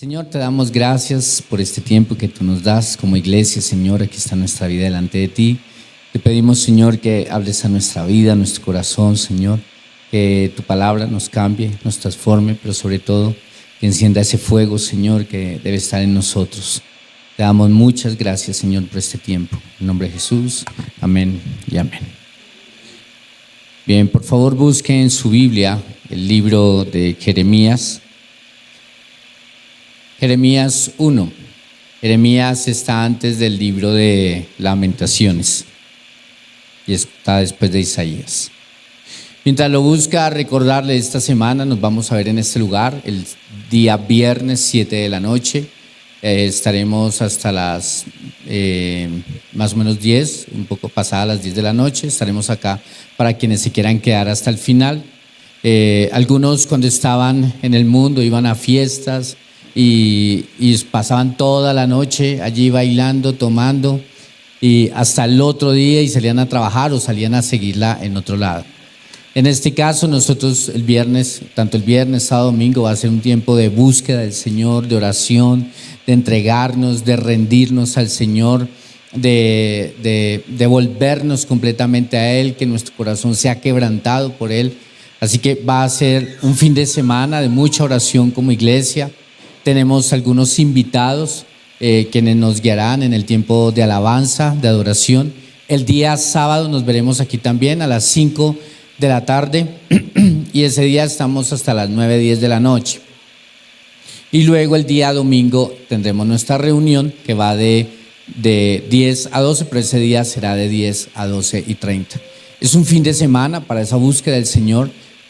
Señor, te damos gracias por este tiempo que tú nos das como iglesia, Señor. Aquí está nuestra vida delante de ti. Te pedimos, Señor, que hables a nuestra vida, a nuestro corazón, Señor. Que tu palabra nos cambie, nos transforme, pero sobre todo que encienda ese fuego, Señor, que debe estar en nosotros. Te damos muchas gracias, Señor, por este tiempo. En nombre de Jesús, amén y amén. Bien, por favor busquen en su Biblia el libro de Jeremías. Jeremías 1. Jeremías está antes del libro de Lamentaciones y está después de Isaías. Mientras lo busca, recordarle, esta semana nos vamos a ver en este lugar el día viernes 7 de la noche. Estaremos hasta las más o menos 10, un poco pasadas las 10 de la noche. Estaremos acá para quienes se quieran quedar hasta el final. Algunos, cuando estaban en el mundo, iban a fiestas y pasaban toda la noche allí bailando, tomando, y hasta el otro día, y salían a trabajar o salían a seguirla en otro lado. En este caso, nosotros el viernes, tanto el viernes, sábado, domingo, va a ser un tiempo de búsqueda del Señor, de oración, de entregarnos, de rendirnos al Señor, de volvernos completamente a Él, que nuestro corazón sea quebrantado por Él. Así que va a ser un fin de semana de mucha oración como iglesia. Tenemos algunos invitados quienes nos guiarán en el tiempo de alabanza, de adoración. El día sábado nos veremos aquí también a las 5 de la tarde y ese día estamos hasta las 9:10 de la noche. Y luego el día domingo tendremos nuestra reunión que va de 10 a 12, pero ese día será de 10 a 12:30. Es un fin de semana para esa búsqueda del Señor.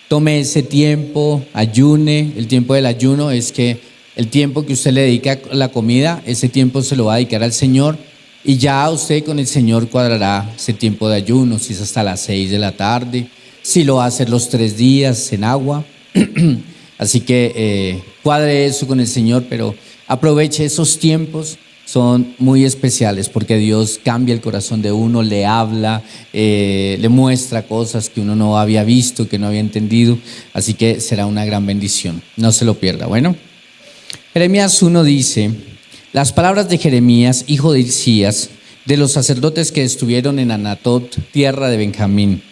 Tome ese tiempo, ayune. El tiempo del ayuno es que el tiempo que usted le dedica a la comida, ese tiempo se lo va a dedicar al Señor, y ya usted con el Señor cuadrará ese tiempo de ayuno, si es hasta las 6 de la tarde, si lo va a hacer los 3 días en agua. Así que cuadre eso con el Señor, pero aproveche esos tiempos, son muy especiales porque Dios cambia el corazón de uno, le habla, le muestra cosas que uno no había visto, que no había entendido. Así que será una gran bendición, no se lo pierda. Bueno, Jeremías 1 dice: las palabras de Jeremías, hijo de Hilcías, de los sacerdotes que estuvieron en Anatot, tierra de Benjamín.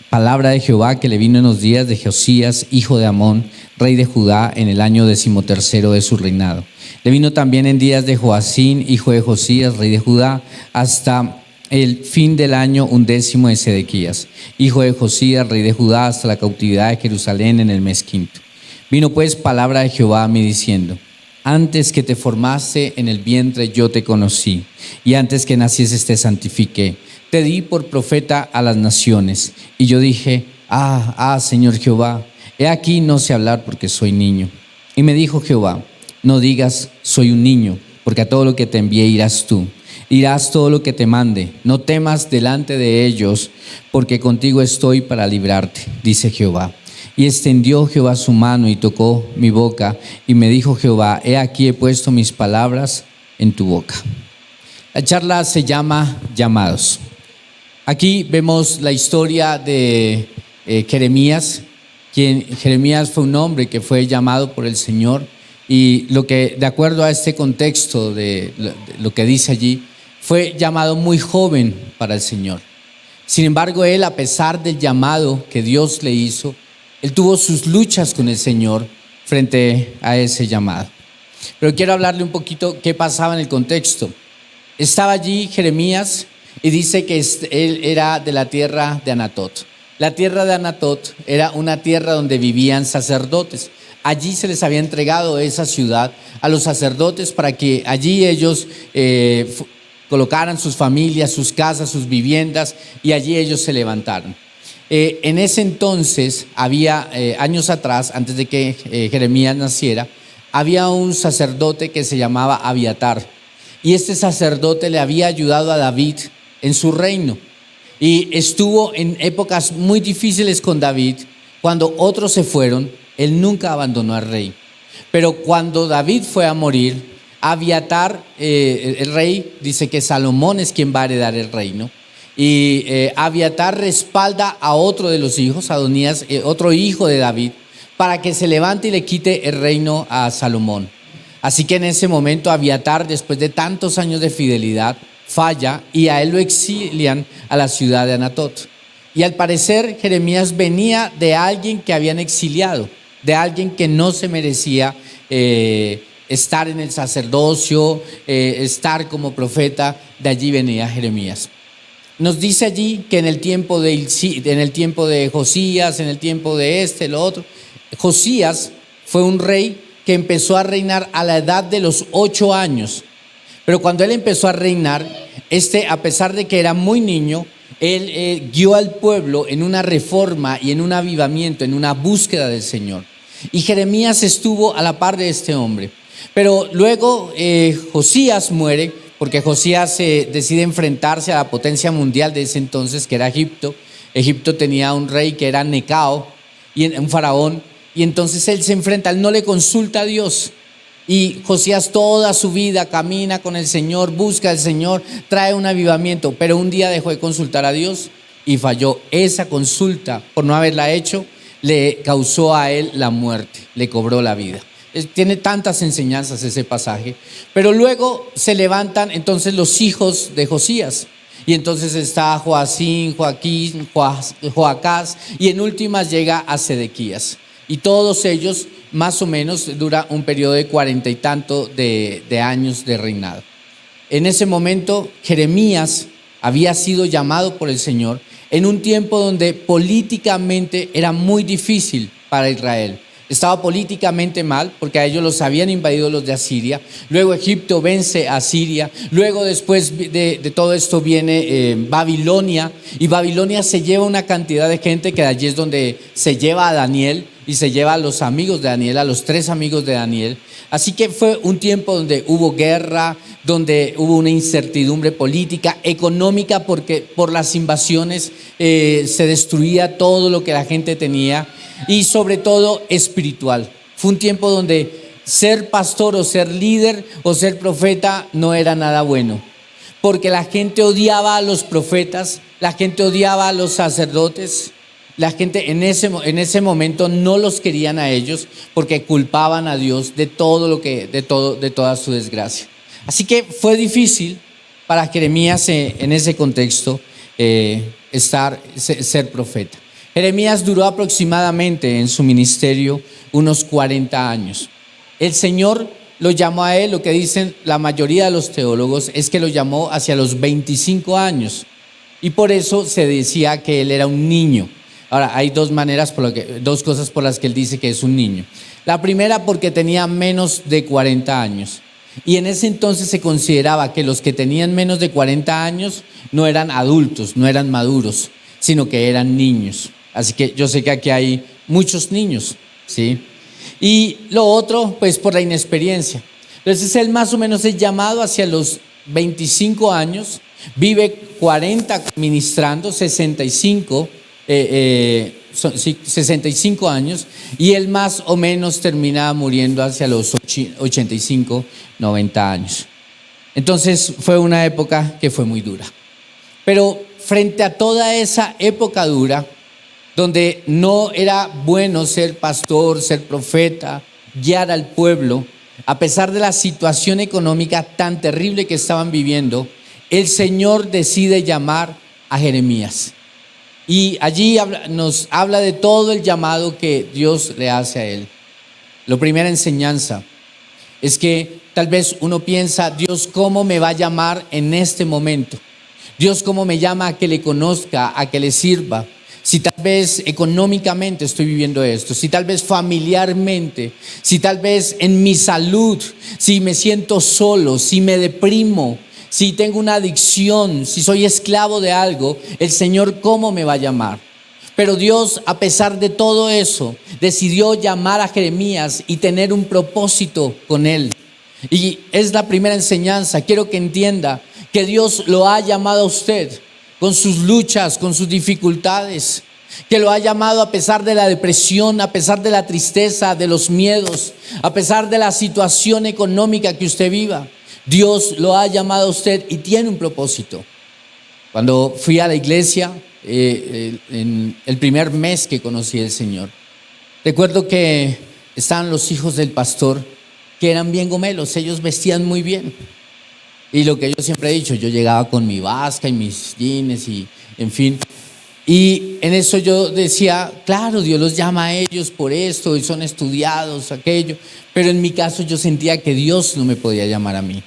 Palabra de Jehová que le vino en los días de Josías, hijo de Amón, rey de Judá, en el año 13 de su reinado. Le vino también en días de Joacín, hijo de Josías, rey de Judá, hasta el fin del año 11 de Sedequías, hijo de Josías, rey de Judá, hasta la cautividad de Jerusalén en el mes quinto. Vino pues palabra de Jehová a mí diciendo: antes que te formaste en el vientre yo te conocí, y antes que nacieses te santifiqué. Te di por profeta a las naciones. Y yo dije: Señor Jehová, he aquí no sé hablar porque soy niño. Y me dijo Jehová: no digas soy un niño, porque a todo lo que te envié irás tú. Irás todo lo que te mande. No temas delante de ellos, porque contigo estoy para librarte, dice Jehová. Y extendió Jehová su mano y tocó mi boca, y me dijo Jehová: he aquí he puesto mis palabras en tu boca. La charla se llama Llamados. Aquí vemos la historia de Jeremías. Jeremías fue un hombre que fue llamado por el Señor, y lo que, de acuerdo a este contexto de lo que dice allí, fue llamado muy joven para el Señor. Sin embargo, él, a pesar del llamado que Dios le hizo, él tuvo sus luchas con el Señor frente a ese llamado. Pero quiero hablarle un poquito qué pasaba en el contexto. Estaba allí Jeremías y dice que él era de la tierra de Anatot. La tierra de Anatot era una tierra donde vivían sacerdotes. Allí se les había entregado esa ciudad a los sacerdotes para que allí ellos colocaran sus familias, sus casas, sus viviendas, y allí ellos se levantaron. En ese entonces, había años atrás, antes de que Jeremías naciera, había un sacerdote que se llamaba Abiatar, y este sacerdote le había ayudado a David en su reino, y estuvo en épocas muy difíciles con David. Cuando otros se fueron, él nunca abandonó al rey. Pero cuando David fue a morir, Abiatar, el rey, dice que Salomón es quien va a heredar el reino. Y Abiatar respalda a otro de los hijos, Adonías, otro hijo de David, para que se levante y le quite el reino a Salomón. Así que en ese momento Abiatar, después de tantos años de fidelidad, falla y a él lo exilian a la ciudad de Anatot. Y al parecer Jeremías venía de alguien que habían exiliado, de alguien que no se merecía estar en el sacerdocio, estar como profeta. De allí venía Jeremías. Nos dice allí que en el tiempo de Josías, en el tiempo de lo otro, Josías fue un rey que empezó a reinar a la edad de los 8 años. Pero cuando él empezó a reinar, a pesar de que era muy niño, él guió al pueblo en una reforma y en un avivamiento, en una búsqueda del Señor. Y Jeremías estuvo a la par de este hombre. Pero luego Josías muere, porque Josías decide enfrentarse a la potencia mundial de ese entonces, que era Egipto. Egipto tenía un rey que era Necao, un faraón, y entonces él se enfrenta, él no le consulta a Dios. Y Josías toda su vida camina con el Señor, busca al Señor, trae un avivamiento, pero un día dejó de consultar a Dios y falló. Esa consulta, por no haberla hecho, le causó a él la muerte, le cobró la vida. Tiene tantas enseñanzas ese pasaje. Pero luego se levantan entonces los hijos de Josías. Y entonces está Joacín, Joaquín, Joacás, y en últimas llega a Sedequías. Y todos ellos más o menos dura un periodo de 40 y tanto de años de reinado. En ese momento Jeremías había sido llamado por el Señor en un tiempo donde políticamente era muy difícil para Israel. Estaba políticamente mal porque a ellos los habían invadido los de Asiria. Luego Egipto vence a Asiria. Luego después de todo esto viene Babilonia. Y Babilonia se lleva una cantidad de gente que de allí es donde se lleva a Daniel y se lleva a los amigos de Daniel, a los 3 amigos de Daniel. Así que fue un tiempo donde hubo guerra, donde hubo una incertidumbre política, económica, porque por las invasiones se destruía todo lo que la gente tenía, y sobre todo espiritual. Fue un tiempo donde ser pastor o ser líder o ser profeta no era nada bueno, porque la gente odiaba a los profetas, la gente odiaba a los sacerdotes. La gente en ese momento no los querían a ellos porque culpaban a Dios de toda su desgracia. Así que fue difícil para Jeremías en ese contexto ser profeta. Jeremías duró aproximadamente en su ministerio unos 40 años. El Señor lo llamó a él, lo que dicen la mayoría de los teólogos es que lo llamó hacia los 25 años, y por eso se decía que él era un niño. Ahora, hay dos cosas por las que él dice que es un niño. La primera, porque tenía menos de 40 años. Y en ese entonces se consideraba que los que tenían menos de 40 años no eran adultos, no eran maduros, sino que eran niños. Así que yo sé que aquí hay muchos niños, ¿sí? Y lo otro, pues por la inexperiencia. Entonces él más o menos es llamado hacia los 25 años, vive 40 ministrando, 65 años, y él más o menos termina muriendo hacia los 85, 90 años. Entonces fue una época que fue muy dura. Pero frente a toda esa época dura, donde no era bueno ser pastor, ser profeta, guiar al pueblo, a pesar de la situación económica tan terrible que estaban viviendo, el Señor decide llamar a Jeremías. Y allí nos habla de todo el llamado que Dios le hace a él. La primera enseñanza es que tal vez uno piensa: Dios, ¿cómo me va a llamar en este momento? Dios, ¿cómo me llama a que le conozca, a que le sirva? Si tal vez económicamente estoy viviendo esto, si tal vez familiarmente, si tal vez en mi salud, si me siento solo, si me deprimo, si tengo una adicción, si soy esclavo de algo, el Señor, ¿cómo me va a llamar? Pero Dios, a pesar de todo eso, decidió llamar a Jeremías y tener un propósito con él. Y es la primera enseñanza. Quiero que entienda que Dios lo ha llamado a usted con sus luchas, con sus dificultades, que lo ha llamado a pesar de la depresión, a pesar de la tristeza, de los miedos, a pesar de la situación económica que usted viva. Dios lo ha llamado a usted y tiene un propósito. Cuando fui a la iglesia, en el primer mes que conocí al Señor, recuerdo que estaban los hijos del pastor que eran bien gomelos, ellos vestían muy bien. Y lo que yo siempre he dicho, yo llegaba con mi vasca y mis jeans y en fin. Y en eso yo decía, claro, Dios los llama a ellos por esto y son estudiados, aquello. Pero en mi caso yo sentía que Dios no me podía llamar a mí,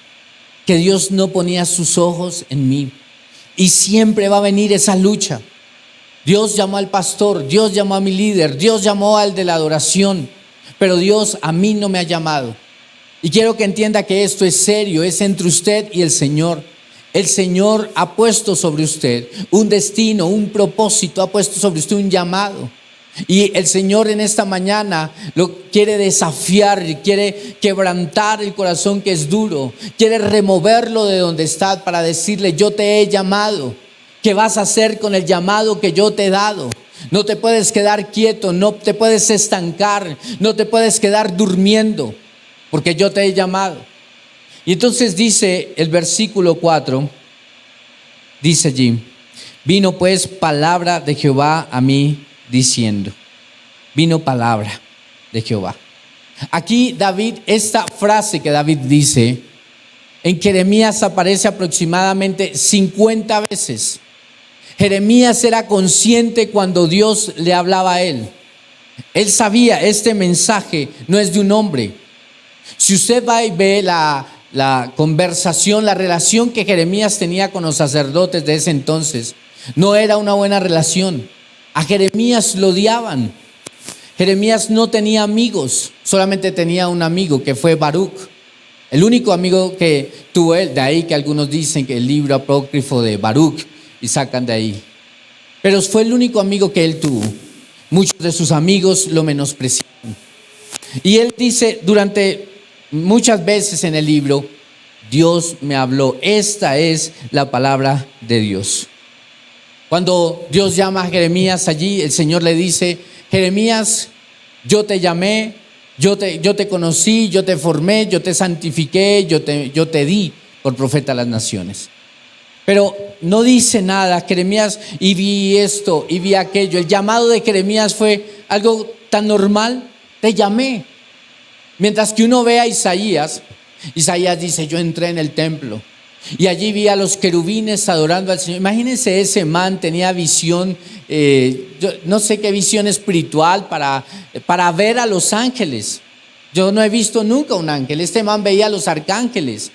que Dios no ponía sus ojos en mí. Y siempre va a venir esa lucha. Dios llamó al pastor, Dios llamó a mi líder, Dios llamó al de la adoración, pero Dios a mí no me ha llamado. Y quiero que entienda que esto es serio, es entre usted y el Señor. El Señor ha puesto sobre usted un destino, un propósito, ha puesto sobre usted un llamado. Y el Señor en esta mañana lo quiere desafiar, quiere quebrantar el corazón que es duro, quiere removerlo de donde está para decirle: yo te he llamado. ¿Qué vas a hacer con el llamado que yo te he dado? No te puedes quedar quieto, no te puedes estancar, no te puedes quedar durmiendo, porque yo te he llamado. Y entonces dice el versículo 4, dice allí: vino pues palabra de Jehová a mí diciendo. Vino palabra de Jehová. Aquí David, esta frase que David dice, en Jeremías aparece aproximadamente 50 veces. Jeremías era consciente cuando Dios le hablaba a él. Él sabía, este mensaje no es de un hombre. Si usted va y ve la conversación, la relación que Jeremías tenía con los sacerdotes de ese entonces, no era una buena relación. A Jeremías lo odiaban. Jeremías no tenía amigos, solamente tenía un amigo que fue Baruch. El único amigo que tuvo él, de ahí que algunos dicen que el libro apócrifo de Baruch, y sacan de ahí. Pero fue el único amigo que él tuvo. Muchos de sus amigos lo menospreciaron. Y él dice durante muchas veces en el libro: Dios me habló. Esta es la palabra de Dios. Cuando Dios llama a Jeremías allí, el Señor le dice: Jeremías, yo te llamé, yo te conocí, yo te formé, yo te santifiqué, yo te di por profeta a las naciones. Pero no dice nada Jeremías, y vi esto y vi aquello. El llamado de Jeremías fue algo tan normal: te llamé. Mientras que uno ve a Isaías dice: yo entré en el templo y allí vi a los querubines adorando al Señor. Imagínense, ese man tenía visión, yo no sé qué visión espiritual para ver a los ángeles. Yo no he visto nunca un ángel. Este man veía a los arcángeles.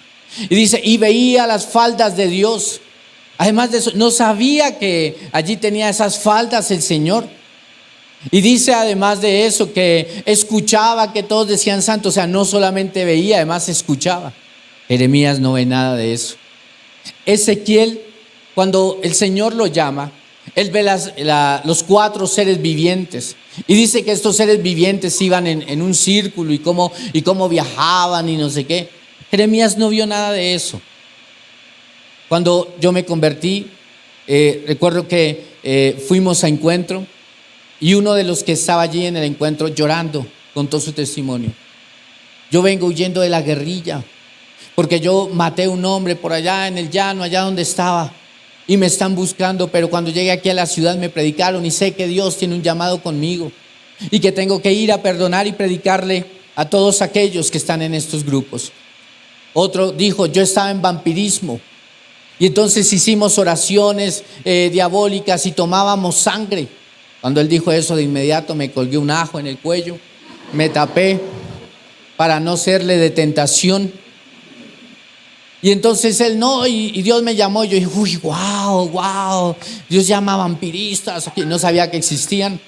Y dice: y veía las faldas de Dios. Además de eso, no sabía que allí tenía esas faldas el Señor. Y dice además de eso que escuchaba que todos decían santo. O sea, no solamente veía, además escuchaba. Jeremías no ve nada de eso. Ezequiel, cuando el Señor lo llama, él ve los 4 seres vivientes. Y dice que estos seres vivientes iban en un círculo y cómo viajaban y no sé qué. Jeremías no vio nada de eso. Cuando yo me convertí, recuerdo que fuimos a encuentro y uno de los que estaba allí en el encuentro llorando contó su testimonio. Yo vengo huyendo de la guerrilla porque yo maté a un hombre por allá en el llano, allá donde estaba, y me están buscando, pero cuando llegué aquí a la ciudad me predicaron y sé que Dios tiene un llamado conmigo y que tengo que ir a perdonar y predicarle a todos aquellos que están en estos grupos. Otro dijo: yo estaba en vampirismo y entonces hicimos oraciones diabólicas y tomábamos sangre. Cuando él dijo eso, de inmediato me colgué un ajo en el cuello, me tapé para no serle de tentación. Y entonces él no, y Dios me llamó. Y yo dije: uy, wow, Dios llama a vampiristas, no sabía que existían.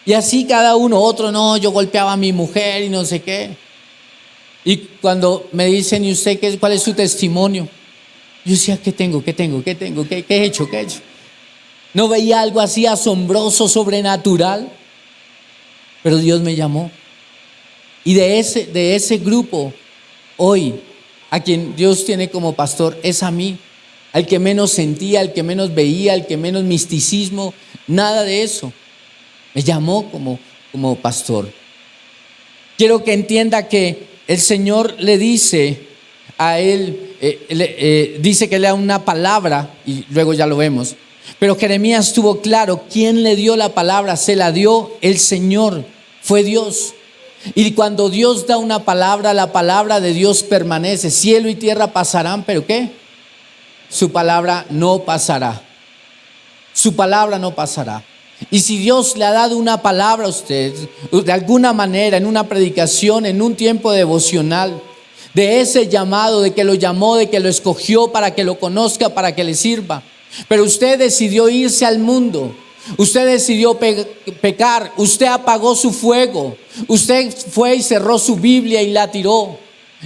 Y así cada uno, otro no, yo golpeaba a mi mujer y no sé qué. Y cuando me dicen: ¿y usted cuál es su testimonio? Yo decía: ¿qué tengo? ¿Qué he hecho? No veía algo así asombroso, sobrenatural. Pero Dios me llamó. Y de ese grupo, hoy, a quien Dios tiene como pastor, es a mí. Al que menos sentía, al que menos veía, al que menos misticismo, nada de eso. Me llamó como pastor. Quiero que entienda que el Señor le dice a él, dice que le da una palabra y luego ya lo vemos. Pero Jeremías tuvo claro quién le dio la palabra. Se la dio el Señor, fue Dios. Y cuando Dios da una palabra, la palabra de Dios permanece. Cielo y tierra pasarán, pero ¿qué? Su palabra no pasará. Su palabra no pasará. Y si Dios le ha dado una palabra a usted, de alguna manera, en una predicación, en un tiempo devocional, de ese llamado, de que lo llamó, de que lo escogió para que lo conozca, para que le sirva, pero usted decidió irse al mundo, usted decidió pecar, usted apagó su fuego, usted fue y cerró su Biblia y la tiró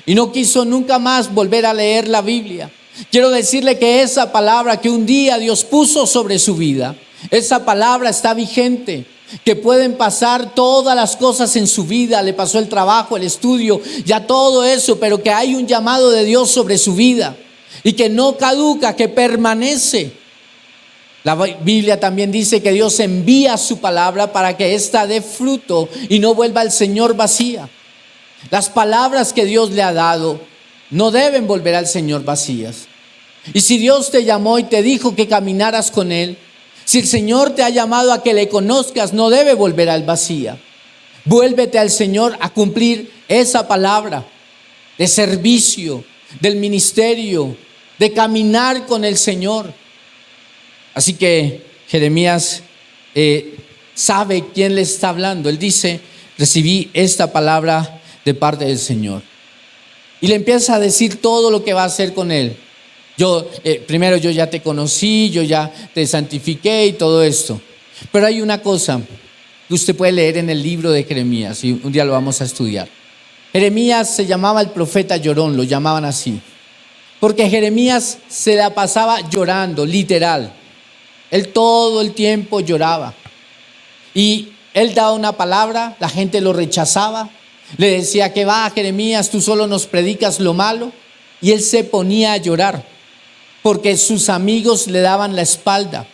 y no quiso nunca más volver a leer la Biblia. Quiero decirle que esa palabra que un día Dios puso sobre su vida, esa palabra está vigente, que pueden pasar todas las cosas en su vida, le pasó el trabajo, el estudio, ya todo eso, pero que hay un llamado de Dios sobre su vida y que no caduca, que permanece. La Biblia también dice que Dios envía su palabra para que ésta dé fruto y no vuelva al Señor vacía. Las palabras que Dios le ha dado no deben volver al Señor vacías. Y si Dios te llamó y te dijo que caminaras con Él, si el Señor te ha llamado a que le conozcas, no debe volver al vacía. Vuélvete al Señor a cumplir esa palabra de servicio, del ministerio, de caminar con el Señor. Así que Jeremías sabe quién le está hablando. Él dice: recibí esta palabra de parte del Señor. Y le empieza a decir todo lo que va a hacer con él. Primero yo ya te conocí, yo ya te santifiqué y todo esto. Pero hay una cosa que usted puede leer en el libro de Jeremías y un día lo vamos a estudiar. Jeremías se llamaba el profeta llorón, lo llamaban así, porque Jeremías se la pasaba llorando, literal. Él todo el tiempo lloraba. Y él daba una palabra, la gente lo rechazaba. Le decía: ¿qué va, Jeremías? Tú solo nos predicas lo malo. Y él se ponía a llorar porque sus amigos le daban la espalda.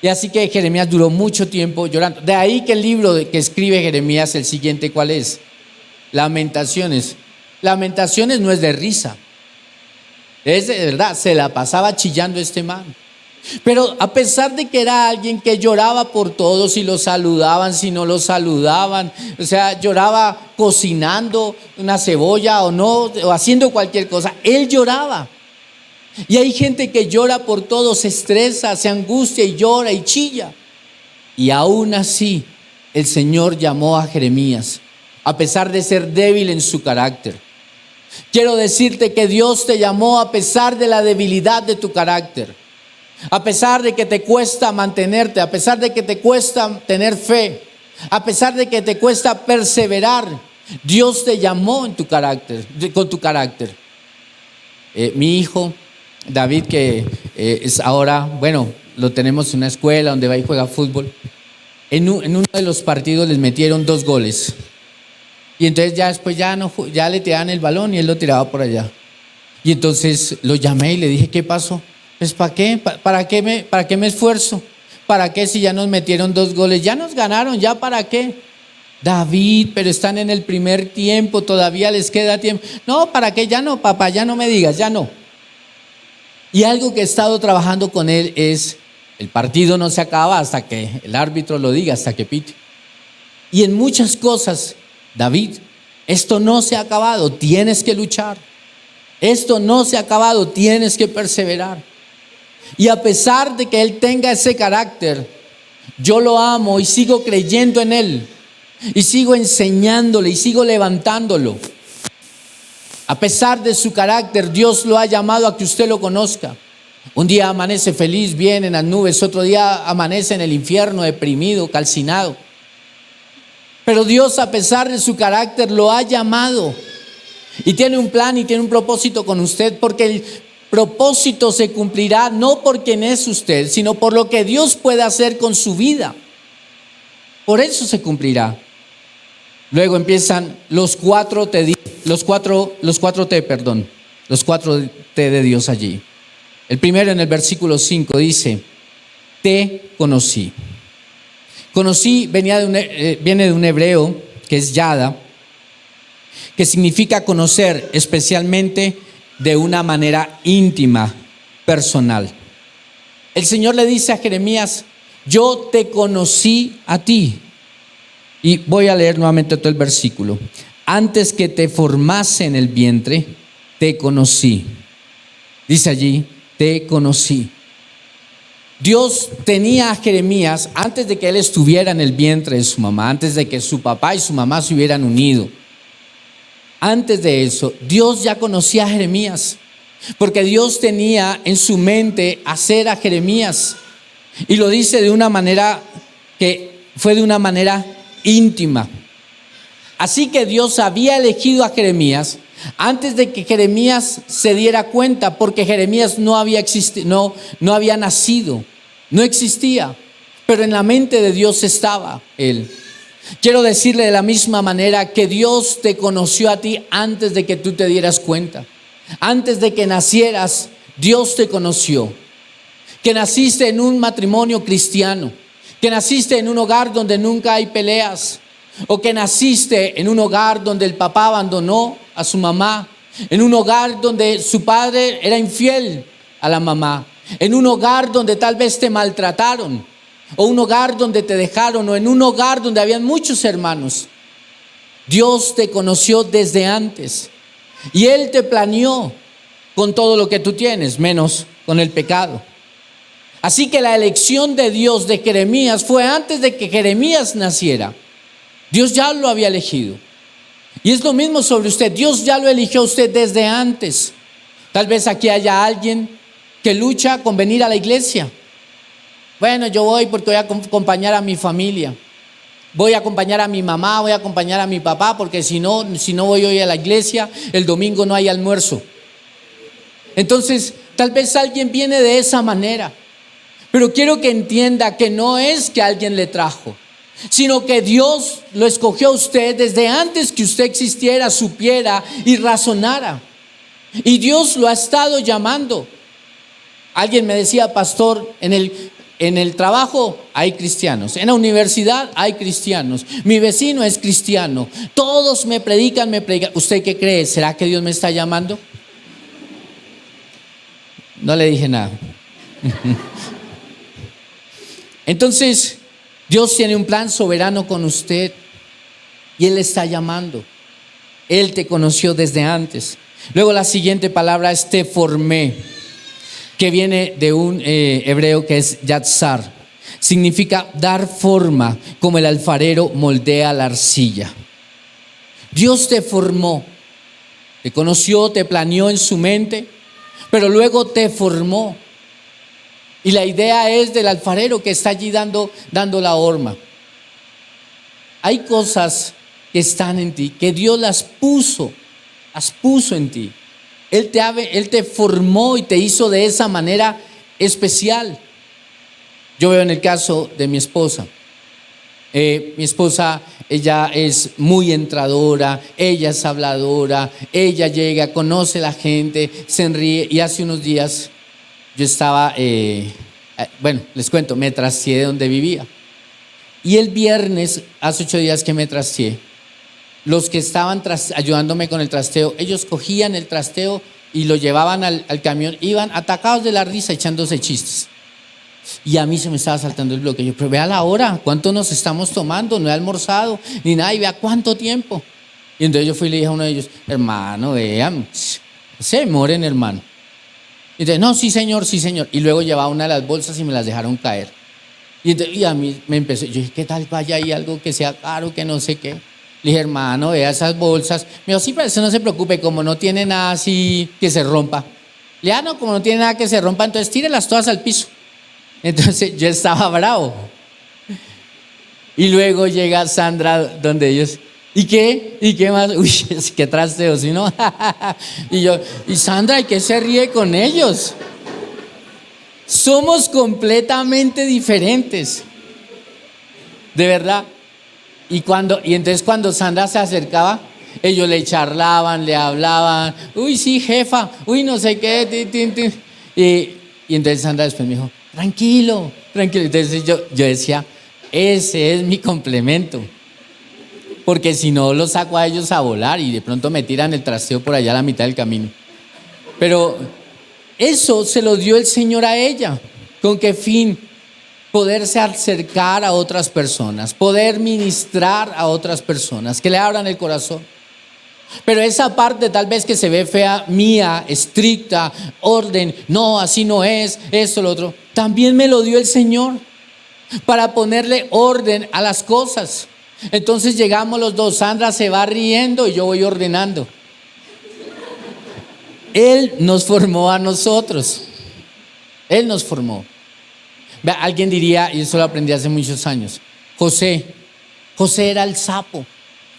Y así que Jeremías duró mucho tiempo llorando. De ahí que el libro que escribe Jeremías, el siguiente, ¿cuál es? Lamentaciones. Lamentaciones no es de risa, es de verdad. Se la pasaba chillando este man. Pero a pesar de que era alguien que lloraba por todos, si lo saludaban, si no lo saludaban, o sea, lloraba cocinando una cebolla o no, o haciendo cualquier cosa, él lloraba. Y hay gente que llora por todo, se estresa, se angustia y llora y chilla. Y aún así, el Señor llamó a Jeremías, a pesar de ser débil en su carácter. Quiero decirte que Dios te llamó a pesar de la debilidad de tu carácter. A pesar de que te cuesta mantenerte, a pesar de que te cuesta tener fe, a pesar de que te cuesta perseverar, Dios te llamó en tu carácter, con tu carácter. Mi hijo David, que es ahora, bueno, lo tenemos en una escuela donde va y juega fútbol. En uno de los partidos les metieron 2 goles. Y entonces ya después ya le tiraban el balón y él lo tiraba por allá. Y entonces lo llamé y le dije: ¿qué pasó? Pues ¿para qué? ¿Para qué me esfuerzo? ¿Para qué si ya nos metieron 2 goles? Ya nos ganaron, ¿ya para qué? David, pero están en el primer tiempo, todavía les queda tiempo. No, ¿para qué? Ya no, papá, ya no me digas, ya no. Y algo que he estado trabajando con él es: el partido no se acaba hasta que el árbitro lo diga, hasta que pite. Y en muchas cosas, David, esto no se ha acabado, tienes que luchar. Esto no se ha acabado, tienes que perseverar. Y a pesar de que él tenga ese carácter, yo lo amo y sigo creyendo en él. Y sigo enseñándole y sigo levantándolo. A pesar de su carácter, Dios lo ha llamado a que usted lo conozca. Un día amanece feliz, bien en las nubes. Otro día amanece en el infierno, deprimido, calcinado. Pero Dios, a pesar de su carácter, lo ha llamado. Y tiene un plan y tiene un propósito con usted, porque el propósito se cumplirá no por quien es usted, sino por lo que Dios puede hacer con su vida. Por eso se cumplirá. Luego empiezan los 4 T de Dios allí. El primero, en el versículo 5, dice: te conocí. Conocí viene de un hebreo que es yada, que significa conocer, especialmente de una manera íntima, personal. El Señor le dice a Jeremías: yo te conocí a ti. Y voy a leer nuevamente todo el versículo. Antes que te formase en el vientre, te conocí. Dice allí, te conocí. Dios tenía a Jeremías antes de que él estuviera en el vientre de su mamá, antes de que su papá y su mamá se hubieran unido. Antes de eso, Dios ya conocía a Jeremías, porque Dios tenía en su mente hacer a Jeremías. Y lo dice de una manera que fue de una manera íntima. Así que Dios había elegido a Jeremías antes de que Jeremías se diera cuenta, porque Jeremías no había nacido, no existía, pero en la mente de Dios estaba él. Quiero decirle de la misma manera que Dios te conoció a ti antes de que tú te dieras cuenta. Antes de que nacieras, Dios te conoció. Que naciste en un matrimonio cristiano, que naciste en un hogar donde nunca hay peleas, o que naciste en un hogar donde el papá abandonó a su mamá, en un hogar donde su padre era infiel a la mamá, en un hogar donde tal vez te maltrataron, o un hogar donde te dejaron, o en un hogar donde habían muchos hermanos. Dios te conoció desde antes y Él te planeó con todo lo que tú tienes, menos con el pecado. Así que la elección de Dios de Jeremías fue antes de que Jeremías naciera. Dios ya lo había elegido. Y es lo mismo sobre usted. Dios ya lo eligió a usted desde antes. Tal vez aquí haya alguien que lucha con venir a la iglesia. Bueno, yo voy porque voy a acompañar a mi familia. Voy a acompañar a mi mamá, voy a acompañar a mi papá, porque si no voy hoy a la iglesia, el domingo no hay almuerzo. Entonces, tal vez alguien viene de esa manera. Pero quiero que entienda que no es que alguien le trajo, sino que Dios lo escogió a usted desde antes que usted existiera, supiera y razonara. Y Dios lo ha estado llamando. Alguien me decía, pastor, en el trabajo hay cristianos, en la universidad hay cristianos, mi vecino es cristiano, todos me predican. ¿Usted qué cree? ¿Será que Dios me está llamando? No le dije nada. Entonces, Dios tiene un plan soberano con usted y Él le está llamando. Él te conoció desde antes. Luego la siguiente palabra es te formé, que viene de un hebreo que es yatzar. Significa dar forma, como el alfarero moldea la arcilla. Dios te formó, te conoció, te planeó en su mente, pero luego te formó. Y la idea es del alfarero que está allí dando la horma. Hay cosas que están en ti, que Dios las puso en ti. Él te formó y te hizo de esa manera especial. Yo veo en el caso de mi esposa. Mi esposa, ella es muy entradora, ella es habladora, ella llega, conoce a la gente, se ríe. Y hace unos días yo estaba, les cuento, me trasteé de donde vivía. Y el viernes, hace 8 días que me trasteé, los que estaban ayudándome con el trasteo, ellos cogían el trasteo y lo llevaban al camión, iban atacados de la risa echándose chistes. Y a mí se me estaba saltando el bloque. Yo, pero vea la hora, ¿cuánto nos estamos tomando? No he almorzado ni nada, y vea cuánto tiempo. Y entonces yo fui y le dije a uno de ellos, hermano, vean, se demoren, hermano. Y entonces, no, sí señor. Y luego llevaba una de las bolsas y me las dejaron caer. Y a mí me empezó, yo dije, ¿qué tal vaya ahí algo que sea caro, que no sé qué? Le dije, hermano, vea esas bolsas. Me dijo, sí, pero eso no se preocupe, como no tiene nada así que se rompa. Le dije, no, como no tiene nada que se rompa, entonces tírelas todas al piso. Entonces yo estaba bravo. Y luego llega Sandra donde ellos, ¿y qué? ¿Y qué más? Uy, qué trasteo, ¿sí no? y Sandra, ¿y qué se ríe con ellos? Somos completamente diferentes, de verdad. Y entonces cuando Sandra se acercaba, ellos le charlaban, le hablaban, uy, sí, jefa, uy, no sé qué, y entonces Sandra después me dijo, tranquilo. Entonces yo decía, ese es mi complemento, porque si no los saco a ellos a volar y de pronto me tiran el trasteo por allá a la mitad del camino. Pero eso se lo dio el Señor a ella. ¿Con qué fin? poderse acercar a otras personas, poder ministrar a otras personas, que le abran el corazón. Pero esa parte tal vez que se ve fea, mía, estricta, orden, no, así no es, esto, lo otro, también me lo dio el Señor para ponerle orden a las cosas. Entonces llegamos los dos, Sandra se va riendo y yo voy ordenando. Él nos formó a nosotros. Él nos formó. Alguien diría, y eso lo aprendí hace muchos años, José era el sapo.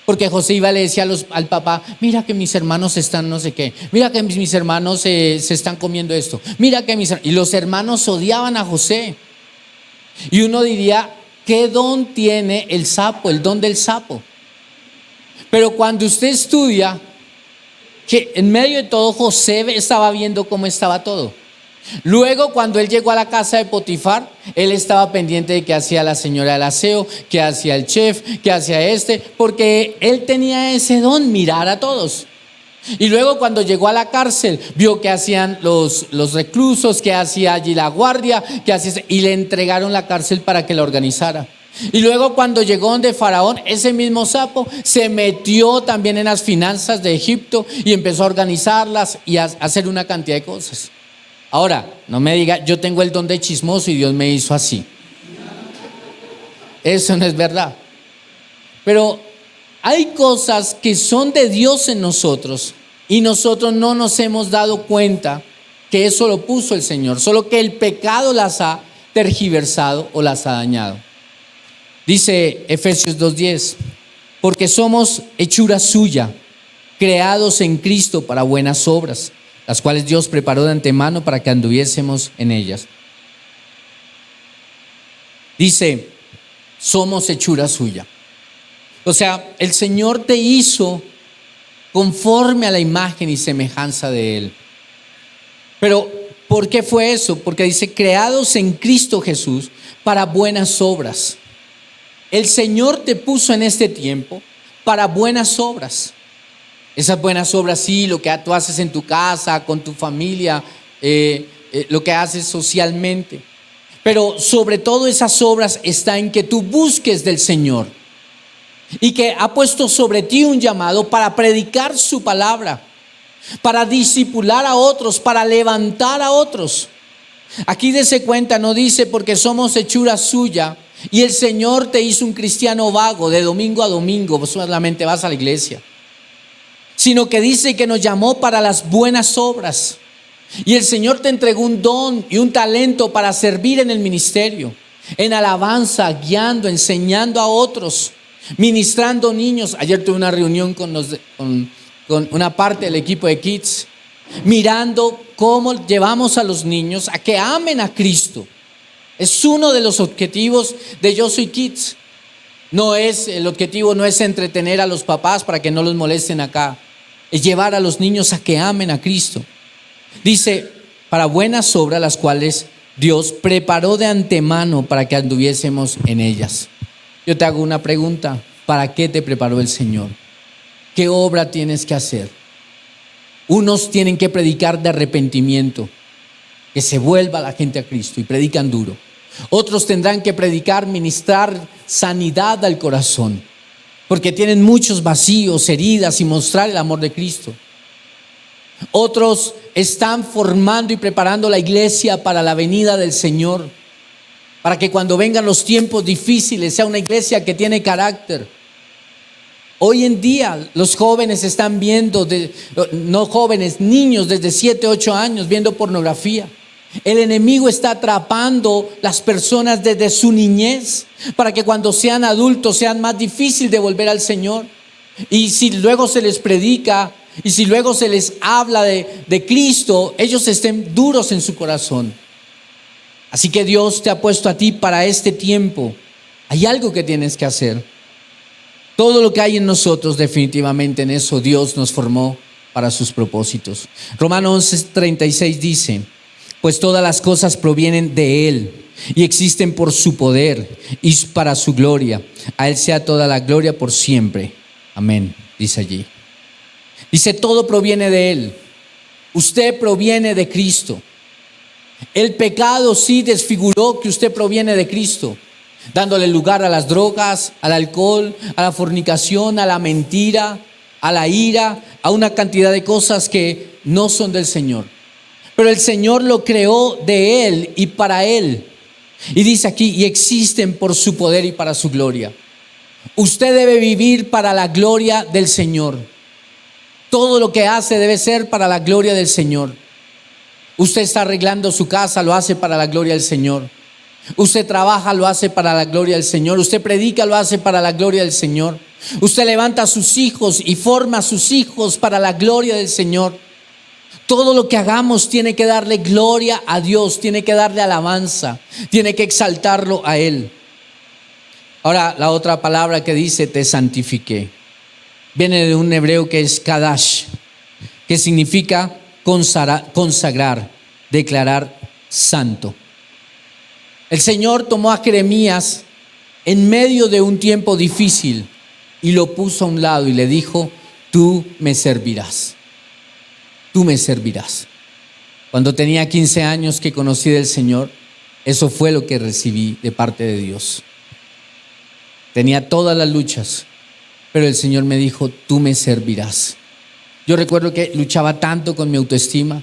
Porque José iba y le decía al papá, mira que mis hermanos están no sé qué, mira que mis hermanos se están comiendo esto, mira que y los hermanos odiaban a José. Y uno diría, ¿qué don tiene el sapo? El don del sapo. Pero cuando usted estudia, que en medio de todo José estaba viendo cómo estaba todo. Luego, cuando él llegó a la casa de Potifar, él estaba pendiente de qué hacía la señora del aseo, qué hacía el chef, qué hacía porque él tenía ese don, mirar a todos. Y luego cuando llegó a la cárcel, vio qué hacían los reclusos, qué hacía allí la guardia, y le entregaron la cárcel para que la organizara. Y luego cuando llegó donde Faraón, ese mismo sapo se metió también en las finanzas de Egipto y empezó a organizarlas y a hacer una cantidad de cosas. Ahora, no me diga, yo tengo el don de chismoso y Dios me hizo así. Eso no es verdad. Pero hay cosas que son de Dios en nosotros y nosotros no nos hemos dado cuenta que eso lo puso el Señor, solo que el pecado las ha tergiversado o las ha dañado. Dice Efesios 2:10, porque somos hechura suya, creados en Cristo para buenas obras, las cuales Dios preparó de antemano para que anduviésemos en ellas. Dice, somos hechura suya. O sea, el Señor te hizo conforme a la imagen y semejanza de Él. Pero, ¿por qué fue eso? Porque dice, creados en Cristo Jesús para buenas obras. El Señor te puso en este tiempo para buenas obras. Esas buenas obras, sí, lo que tú haces en tu casa, con tu familia, lo que haces socialmente. Pero sobre todo esas obras está en que tú busques del Señor y que ha puesto sobre ti un llamado para predicar su palabra, para discipular a otros, para levantar a otros. Aquí dése cuenta, no dice porque somos hechura suya y el Señor te hizo un cristiano vago de domingo a domingo, solamente vas a la iglesia. Sino que dice que nos llamó para las buenas obras. Y el Señor te entregó un don y un talento para servir en el ministerio, en alabanza, guiando, enseñando a otros, ministrando niños. Ayer tuve una reunión con una parte del equipo de Kids, mirando cómo llevamos a los niños a que amen a Cristo. Es uno de los objetivos de Yo Soy Kids. El objetivo no es entretener a los papás para que no los molesten acá. Es llevar a los niños a que amen a Cristo. Dice, para buenas obras las cuales Dios preparó de antemano para que anduviésemos en ellas. Yo te hago una pregunta, ¿para qué te preparó el Señor? ¿Qué obra tienes que hacer? Unos tienen que predicar de arrepentimiento, que se vuelva la gente a Cristo y predican duro. Otros tendrán que predicar, ministrar sanidad al corazón, porque tienen muchos vacíos, heridas y mostrar el amor de Cristo. Otros están formando y preparando la iglesia para la venida del Señor, para que cuando vengan los tiempos difíciles sea una iglesia que tiene carácter. Hoy en día los jóvenes están viendo, no jóvenes, niños desde 7, 8 años viendo pornografía. El enemigo está atrapando las personas desde su niñez para que cuando sean adultos sean más difícil de volver al Señor. Y si luego se les predica y si luego se les habla de Cristo, ellos estén duros en su corazón. Así que Dios te ha puesto a ti para este tiempo. Hay algo que tienes que hacer. Todo lo que hay en nosotros, definitivamente en eso Dios nos formó para sus propósitos. Romanos 11:36 dice, pues todas las cosas provienen de Él y existen por su poder y para su gloria. A Él sea toda la gloria por siempre. Amén, dice allí. Dice, todo proviene de Él. Usted proviene de Cristo. El pecado sí desfiguró que usted proviene de Cristo, dándole lugar a las drogas, al alcohol, a la fornicación, a la mentira, a la ira, a una cantidad de cosas que no son del Señor. Pero el Señor lo creó de Él y para Él. Y dice aquí, y existen por su poder y para su gloria. Usted debe vivir para la gloria del Señor. Todo lo que hace debe ser para la gloria del Señor. Usted está arreglando su casa, lo hace para la gloria del Señor. Usted trabaja, lo hace para la gloria del Señor. Usted predica, lo hace para la gloria del Señor. Usted levanta a sus hijos y forma a sus hijos para la gloria del Señor. Todo lo que hagamos tiene que darle gloria a Dios, tiene que darle alabanza, tiene que exaltarlo a Él. Ahora, la otra palabra que dice, te santifiqué, viene de un hebreo que es kadash, que significa consagrar, declarar santo. El Señor tomó a Jeremías en medio de un tiempo difícil y lo puso a un lado y le dijo, tú me servirás. Tú me servirás. Cuando tenía 15 años que conocí del Señor, eso fue lo que recibí de parte de Dios. Tenía todas las luchas, pero el Señor me dijo, tú me servirás. Yo recuerdo que luchaba tanto con mi autoestima.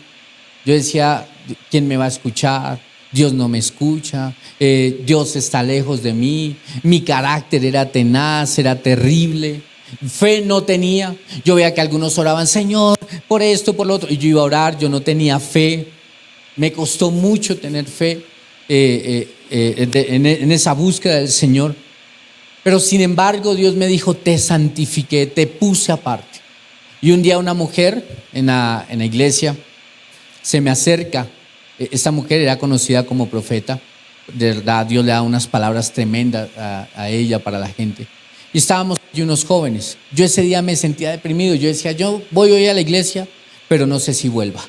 Yo decía, ¿quién me va a escuchar? Dios no me escucha, Dios está lejos de mí, mi carácter era tenaz, era terrible, fe no tenía. Yo veía que algunos oraban, Señor, por esto, por lo otro, y yo iba a orar, yo no tenía fe. Me costó mucho tener fe en esa búsqueda del Señor. Pero sin embargo Dios me dijo, te santifiqué, te puse aparte. Y un día una mujer en la iglesia se me acerca. Esta mujer era conocida como profeta. De verdad, Dios le da unas palabras tremendas a ella para la gente. Y estábamos allí unos jóvenes. Yo ese día me sentía deprimido. Yo decía, yo voy hoy a la iglesia, pero no sé si vuelva.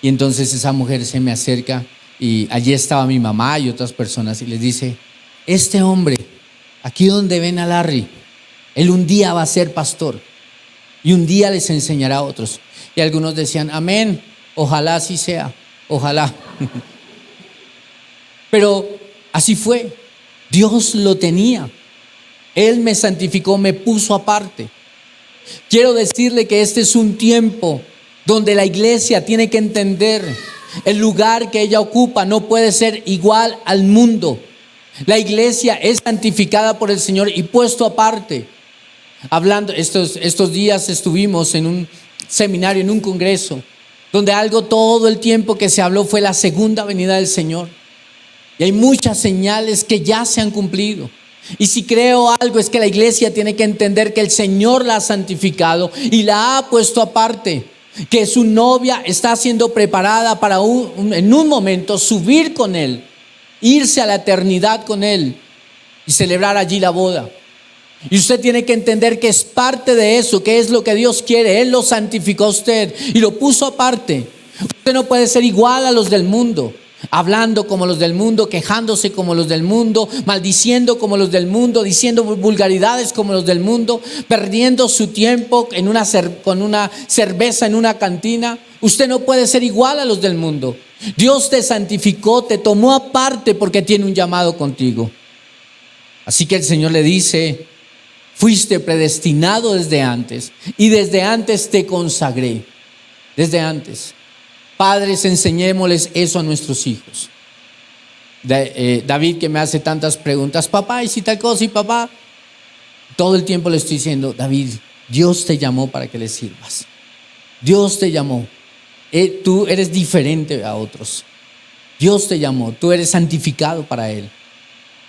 Y entonces esa mujer se me acerca y allí estaba mi mamá y otras personas y les dice, este hombre, aquí donde ven a Larry, él un día va a ser pastor y un día les enseñará a otros. Y algunos decían, amén, ojalá así sea. Ojalá. Pero así fue. Dios lo tenía. Él me santificó, me puso aparte. Quiero decirle que este es un tiempo donde la iglesia tiene que entender el lugar que ella ocupa no puede ser igual al mundo. La iglesia es santificada por el Señor y puesto aparte. Hablando, estos días estuvimos en un seminario, en un congreso, donde todo el tiempo que se habló fue la segunda venida del Señor. Y hay muchas señales que ya se han cumplido. Y si creo algo es que la iglesia tiene que entender que el Señor la ha santificado y la ha puesto aparte. Que su novia está siendo preparada para en un momento subir con Él, irse a la eternidad con Él y celebrar allí la boda. Y usted tiene que entender que es parte de eso, que es lo que Dios quiere. Él lo santificó a usted y lo puso aparte. Usted no puede ser igual a los del mundo, hablando como los del mundo, quejándose como los del mundo, maldiciendo como los del mundo, diciendo vulgaridades como los del mundo, perdiendo su tiempo con una cerveza en una cantina. Usted no puede ser igual a los del mundo. Dios te santificó, te tomó aparte porque tiene un llamado contigo. Así que el Señor le dice, fuiste predestinado desde antes y desde antes te consagré. Desde antes. Padres, enseñémosles eso a nuestros hijos. David, que me hace tantas preguntas, papá, ¿y si tal cosa? Y papá, todo el tiempo le estoy diciendo, David, Dios te llamó para que le sirvas. Dios te llamó. Tú eres diferente a otros. Dios te llamó, tú eres santificado para Él.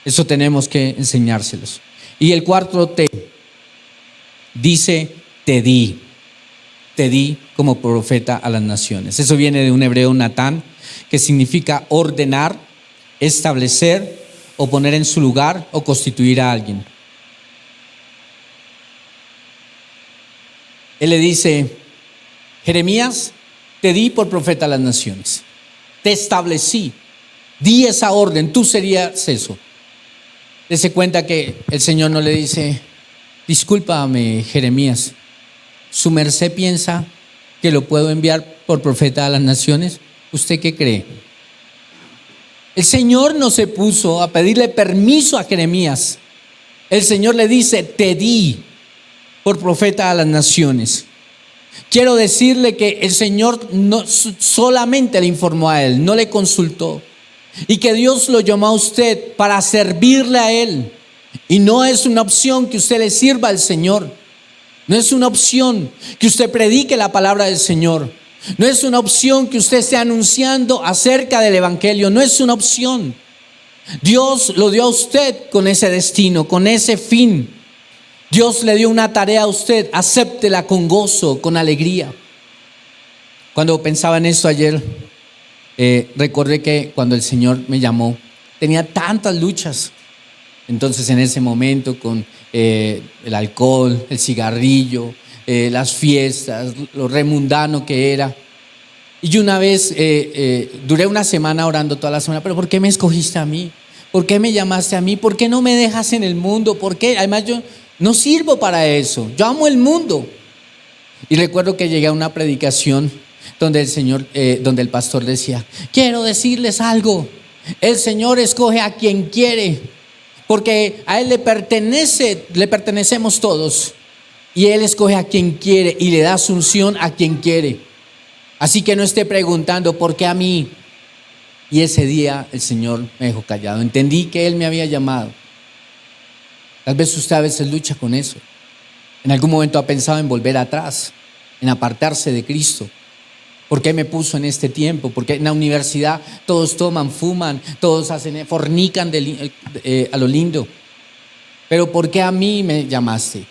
Eso tenemos que enseñárselos. Y el cuarto T dice, te di como profeta a las naciones. Eso viene de un hebreo Natán, que significa ordenar, establecer o poner en su lugar o constituir a alguien. Él le dice, Jeremías, te di por profeta a las naciones. Te establecí, di esa orden, tú serías eso. Dese cuenta que el Señor no le dice, discúlpame, Jeremías, ¿su merced piensa que lo puedo enviar por profeta a las naciones? ¿Usted qué cree? El Señor no se puso a pedirle permiso a Jeremías. El Señor le dice: te di por profeta a las naciones. Quiero decirle que el Señor no solamente le informó a él, no le consultó. Y que Dios lo llamó a usted para servirle a Él. Y no es una opción que usted le sirva al Señor. No es una opción que usted predique la palabra del Señor. No es una opción que usted esté anunciando acerca del Evangelio. No es una opción. Dios lo dio a usted con ese destino, con ese fin. Dios le dio una tarea a usted. Acéptela con gozo, con alegría. Cuando pensaba en esto ayer, recordé que cuando el Señor me llamó, tenía tantas luchas. Entonces en ese momento con el alcohol, el cigarrillo, las fiestas, lo remundano que era. Y yo una vez duré una semana orando toda la semana: pero ¿por qué me escogiste a mí? ¿Por qué me llamaste a mí? ¿Por qué no me dejas en el mundo? ¿Por qué? Además yo no sirvo para eso, yo amo el mundo. Y recuerdo que llegué a una predicación donde el pastor decía: quiero decirles algo, el Señor escoge a quien quiere, porque a Él le pertenecemos todos, y Él escoge a quien quiere y le da su unción a quien quiere. Así que no esté preguntando ¿por qué a mí? Y ese día el Señor me dejó callado. Entendí que Él me había llamado. Tal vez usted a veces lucha con eso. En algún momento ha pensado en volver atrás, en apartarse de Cristo. ¿Por qué me puso en este tiempo? Porque en la universidad todos toman, fuman, todos fornican a lo lindo. Pero ¿por qué a mí me llamaste?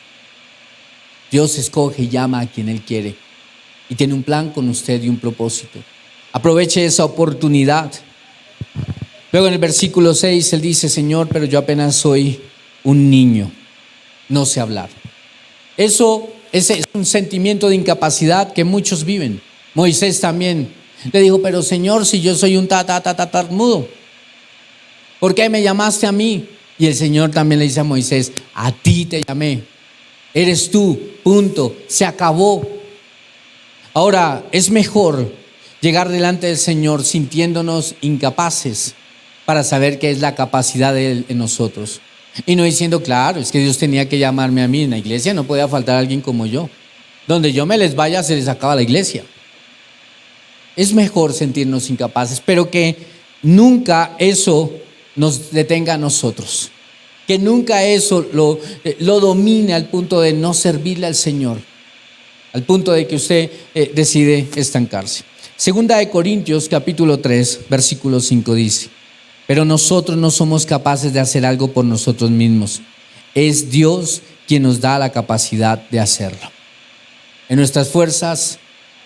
Dios escoge y llama a quien Él quiere. Y tiene un plan con usted y un propósito. Aproveche esa oportunidad. Luego en el versículo 6 Él dice: Señor, pero yo apenas soy un niño, no sé hablar. Ese es un sentimiento de incapacidad que muchos viven. Moisés también le dijo: pero Señor, si yo soy un tartamudo, ¿por qué me llamaste a mí? Y el Señor también le dice a Moisés: a ti te llamé, eres tú, punto, se acabó. Ahora es mejor llegar delante del Señor sintiéndonos incapaces para saber qué es la capacidad de Él en nosotros. Y no diciendo: claro, es que Dios tenía que llamarme a mí. En la iglesia no podía faltar alguien como yo. Donde yo me les vaya, se les acaba la iglesia. Es mejor sentirnos incapaces, pero que nunca eso nos detenga a nosotros. Que nunca eso lo domine al punto de no servirle al Señor. Al punto de que usted decide estancarse. Segunda de Corintios capítulo 3, versículo 5 dice: pero nosotros no somos capaces de hacer algo por nosotros mismos. Es Dios quien nos da la capacidad de hacerlo. En nuestras fuerzas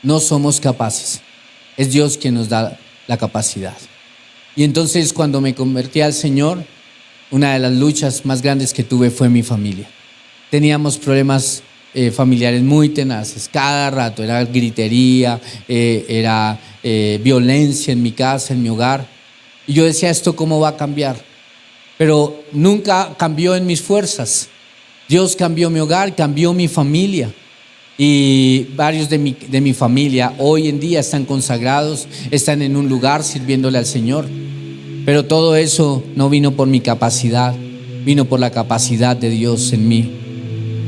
no somos capaces. Es Dios quien nos da la capacidad. Y entonces cuando me convertí al Señor, una de las luchas más grandes que tuve fue mi familia. Teníamos problemas familiares muy tenaces. Cada rato era gritería, era violencia en mi casa, en mi hogar. Y yo decía: ¿esto cómo va a cambiar? Pero nunca cambió en mis fuerzas. Dios cambió mi hogar, cambió mi familia. Y varios de mi familia hoy en día están consagrados, están en un lugar sirviéndole al Señor. Pero todo eso no vino por mi capacidad, vino por la capacidad de Dios en mí.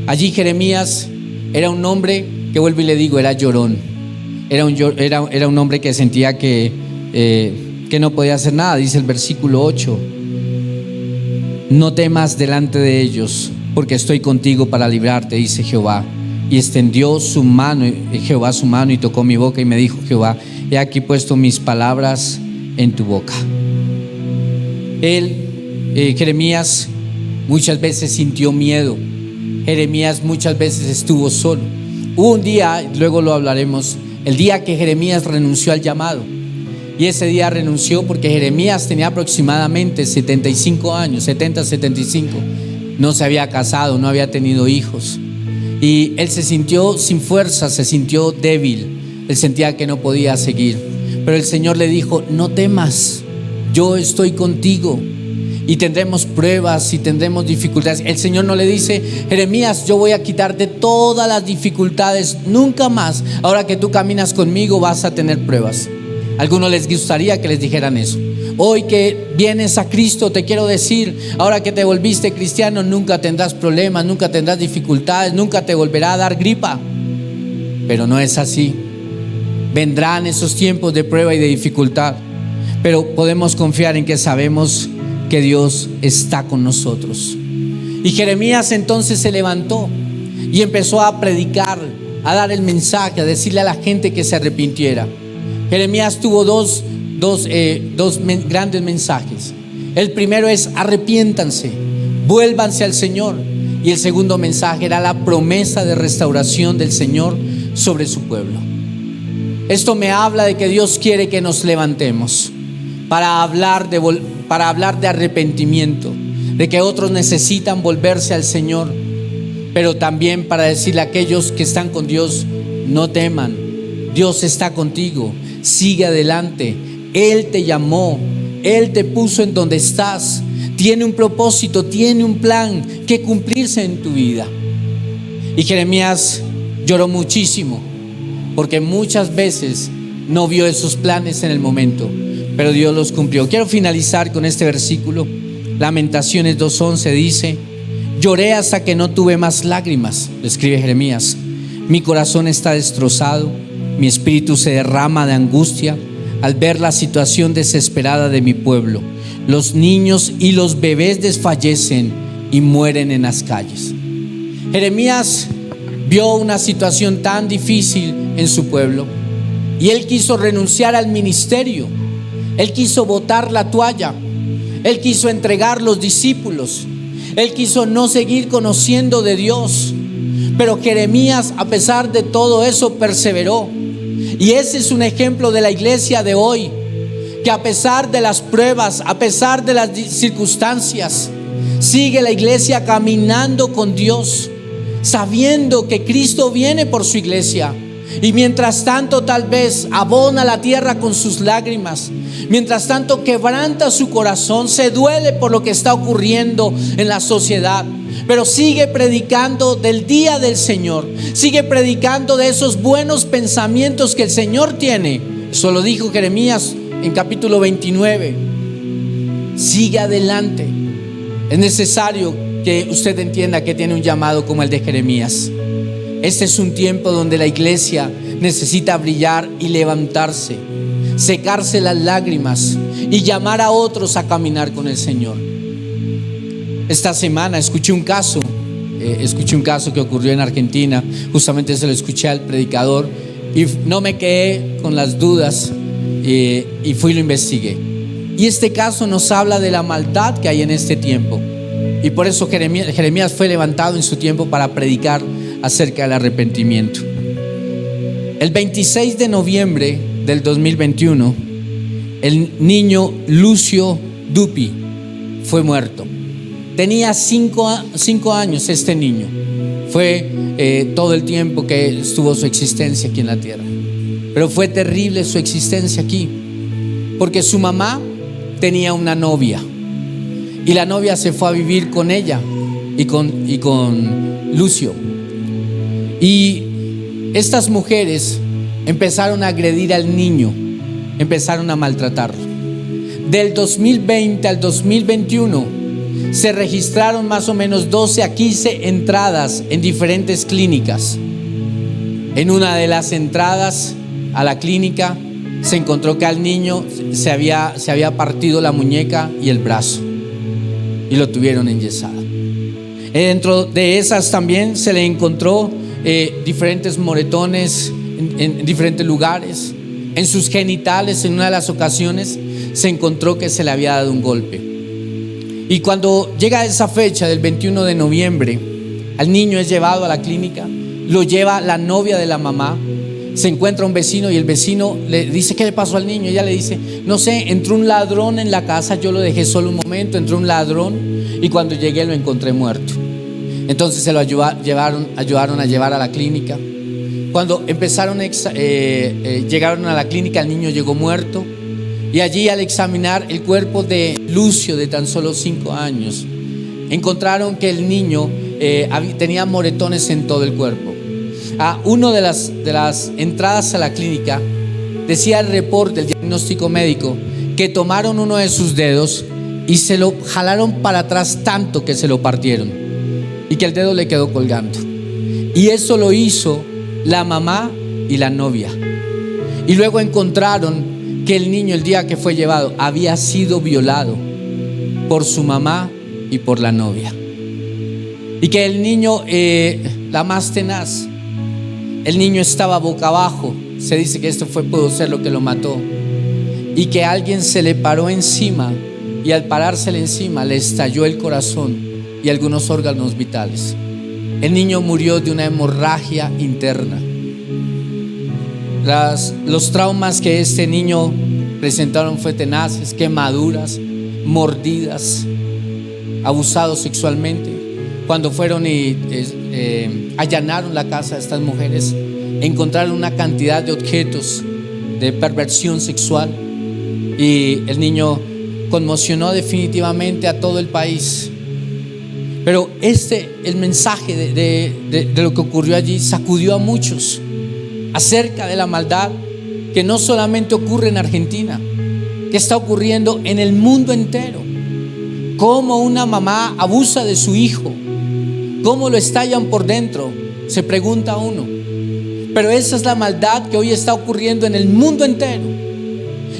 Allí Jeremías era un hombre que, vuelvo y le digo, era llorón. Era un hombre que sentía que no podía hacer nada. Dice el versículo 8: no temas delante de ellos, porque estoy contigo para librarte, dice Jehová. Y extendió su mano, Jehová su mano, y tocó mi boca, y me dijo Jehová: he aquí puesto mis palabras en tu boca. Jeremías muchas veces sintió miedo. Jeremías muchas veces estuvo solo. Hubo un día, luego lo hablaremos, el día que Jeremías renunció al llamado. Y ese día renunció porque Jeremías tenía aproximadamente 75 años, 70-75. No se había casado, no había tenido hijos. Y él se sintió sin fuerza, se sintió débil. Él sentía que no podía seguir. Pero el Señor le dijo: no temas, yo estoy contigo. Y tendremos pruebas y tendremos dificultades. El Señor no le dice: Jeremías, yo voy a quitarte todas las dificultades, nunca más. Ahora que tú caminas conmigo vas a tener pruebas. A algunos les gustaría que les dijeran eso. Hoy que vienes a Cristo, te quiero decir, ahora que te volviste cristiano, nunca tendrás problemas, nunca tendrás dificultades, nunca te volverá a dar gripa. Pero no es así. Vendrán esos tiempos de prueba y de dificultad, pero podemos confiar en que sabemos que Dios está con nosotros. Y Jeremías entonces se levantó y empezó a predicar, a dar el mensaje, a decirle a la gente que se arrepintiera. Jeremías tuvo dos grandes mensajes. El primero es: arrepiéntanse, vuélvanse al Señor. Y el segundo mensaje era la promesa de restauración del Señor sobre su pueblo. Esto me habla de que Dios quiere que nos levantemos para hablar de arrepentimiento, de que otros necesitan volverse al Señor, pero también para decirle a aquellos que están con Dios: no teman, Dios está contigo, sigue adelante. Él te llamó, Él te puso en donde estás, tiene un propósito, tiene un plan que cumplirse en tu vida. Y Jeremías lloró muchísimo, porque muchas veces no vio esos planes en el momento, pero Dios los cumplió. Quiero finalizar con este versículo. Lamentaciones 2:11 dice: lloré hasta que no tuve más lágrimas, lo escribe Jeremías. Mi corazón está destrozado, mi espíritu se derrama de angustia al ver la situación desesperada de mi pueblo. Los niños y los bebés desfallecen y mueren en las calles. Jeremías vio una situación tan difícil en su pueblo y él quiso renunciar al ministerio. Él quiso botar la toalla. Él quiso entregar los discípulos. Él quiso no seguir conociendo de Dios. Pero Jeremías, a pesar de todo eso, perseveró. Y ese es un ejemplo de la iglesia de hoy, que a pesar de las pruebas, a pesar de las circunstancias, sigue la iglesia caminando con Dios, sabiendo que Cristo viene por su iglesia. Y mientras tanto tal vez abona la tierra con sus lágrimas, mientras tanto quebranta su corazón, se duele por lo que está ocurriendo en la sociedad, pero sigue predicando del día del Señor, sigue predicando de esos buenos pensamientos que el Señor tiene. Eso lo dijo Jeremías en capítulo 29. Sigue adelante. Es necesario que usted entienda que tiene un llamado como el de Jeremías. Este es un tiempo donde la iglesia necesita brillar y levantarse, secarse las lágrimas y llamar a otros a caminar con el Señor. Esta semana escuché un caso que ocurrió en Argentina. Justamente se lo escuché al predicador y no me quedé con las dudas, y fui y lo investigué. Y este caso nos habla de la maldad que hay en este tiempo, y por eso Jeremías fue levantado en su tiempo para predicar acerca del arrepentimiento. El 26 de noviembre del 2021, el niño Lucio Dupi fue muerto. Tenía 5 años este niño. Fue todo el tiempo que estuvo su existencia aquí en la tierra. Pero fue terrible su existencia aquí, porque su mamá tenía una novia y la novia se fue a vivir con ella y con Lucio. Y estas mujeres empezaron a agredir al niño, empezaron a maltratarlo. Del 2020 al 2021 se registraron más o menos 12 a 15 entradas en diferentes clínicas. En una de las entradas a la clínica se encontró que al niño se había partido la muñeca y el brazo y lo tuvieron enyesado. Dentro de esas también se le encontró diferentes moretones en diferentes lugares. En sus genitales, en una de las ocasiones, se encontró que se le había dado un golpe. Y cuando llega esa fecha del 21 de noviembre, al niño es llevado a la clínica, lo lleva la novia de la mamá, se encuentra un vecino y el vecino le dice: ¿qué le pasó al niño? Ella le dice: no sé, entró un ladrón en la casa, yo lo dejé solo un momento, entró un ladrón y cuando llegué lo encontré muerto. Entonces se lo ayudaron a llevar a la clínica. Cuando llegaron a la clínica, el niño llegó muerto. Y allí, al examinar el cuerpo de Lucio, de tan solo 5 años, encontraron que el niño tenía moretones en todo el cuerpo. Uno de las entradas a la clínica decía el reporte, el diagnóstico médico, que tomaron uno de sus dedos y se lo jalaron para atrás tanto que se lo partieron y que el dedo le quedó colgando. Y eso lo hizo la mamá y la novia. Y luego encontraron que el niño, el día que fue llevado, había sido violado por su mamá y por la novia. Y que el niño, la más tenaz, el niño estaba boca abajo. Se dice que esto pudo ser lo que lo mató. Y que alguien se le paró encima, y al parársele encima le estalló el corazón y algunos órganos vitales. El niño murió de una hemorragia interna. Los traumas que este niño presentaron fue tenaces: quemaduras, mordidas, abusado sexualmente. Cuando fueron y allanaron la casa de estas mujeres, encontraron una cantidad de objetos de perversión sexual, y el niño conmocionó definitivamente a todo el país. Pero el mensaje de lo que ocurrió allí sacudió a muchos acerca de la maldad que no solamente ocurre en Argentina, que está ocurriendo en el mundo entero. Cómo una mamá abusa de su hijo, cómo lo estallan por dentro, se pregunta uno. Pero esa es la maldad que hoy está ocurriendo en el mundo entero.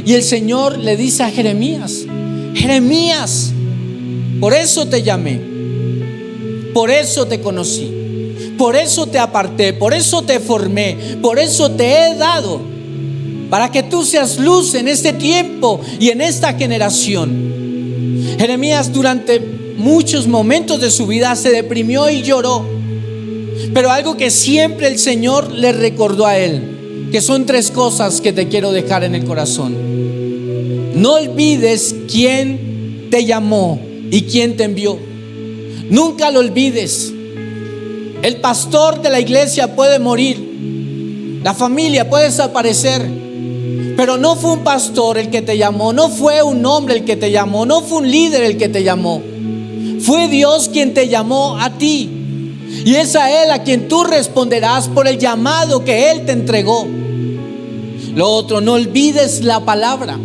Y el Señor le dice a Jeremías: Jeremías, por eso te llamé, por eso te conocí, por eso te aparté, por eso te formé, por eso te he dado, para que tú seas luz en este tiempo y en esta generación. Jeremías durante muchos momentos de su vida se deprimió y lloró, pero algo que siempre el Señor le recordó a él, que son 3 cosas que te quiero dejar en el corazón. No olvides quién te llamó y quién te envió. Nunca lo olvides. El pastor de la iglesia puede morir, la familia puede desaparecer, pero no fue un pastor el que te llamó, no fue un hombre el que te llamó, no fue un líder el que te llamó. Fue Dios quien te llamó a ti, y es a Él a quien tú responderás por el llamado que Él te entregó. Lo otro, no olvides la palabra.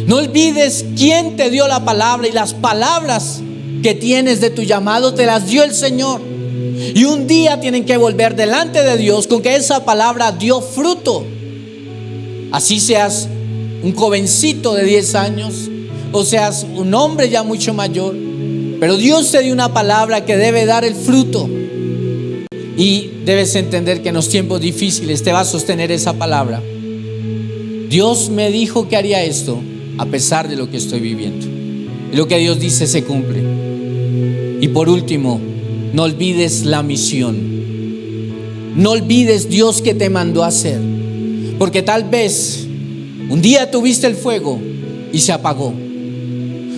No olvides quién te dio la palabra, y las palabras que tienes de tu llamado te las dio el Señor. Y un día tienen que volver delante de Dios con que esa palabra dio fruto. Así seas un jovencito de 10 años o seas un hombre ya mucho mayor, pero Dios te dio una palabra que debe dar el fruto. Y debes entender que en los tiempos difíciles te va a sostener esa palabra. Dios me dijo que haría esto a pesar de lo que estoy viviendo. Y lo que Dios dice se cumple. Y por último, no olvides la misión. No olvides Dios que te mandó a hacer. Porque tal vez un día tuviste el fuego y se apagó.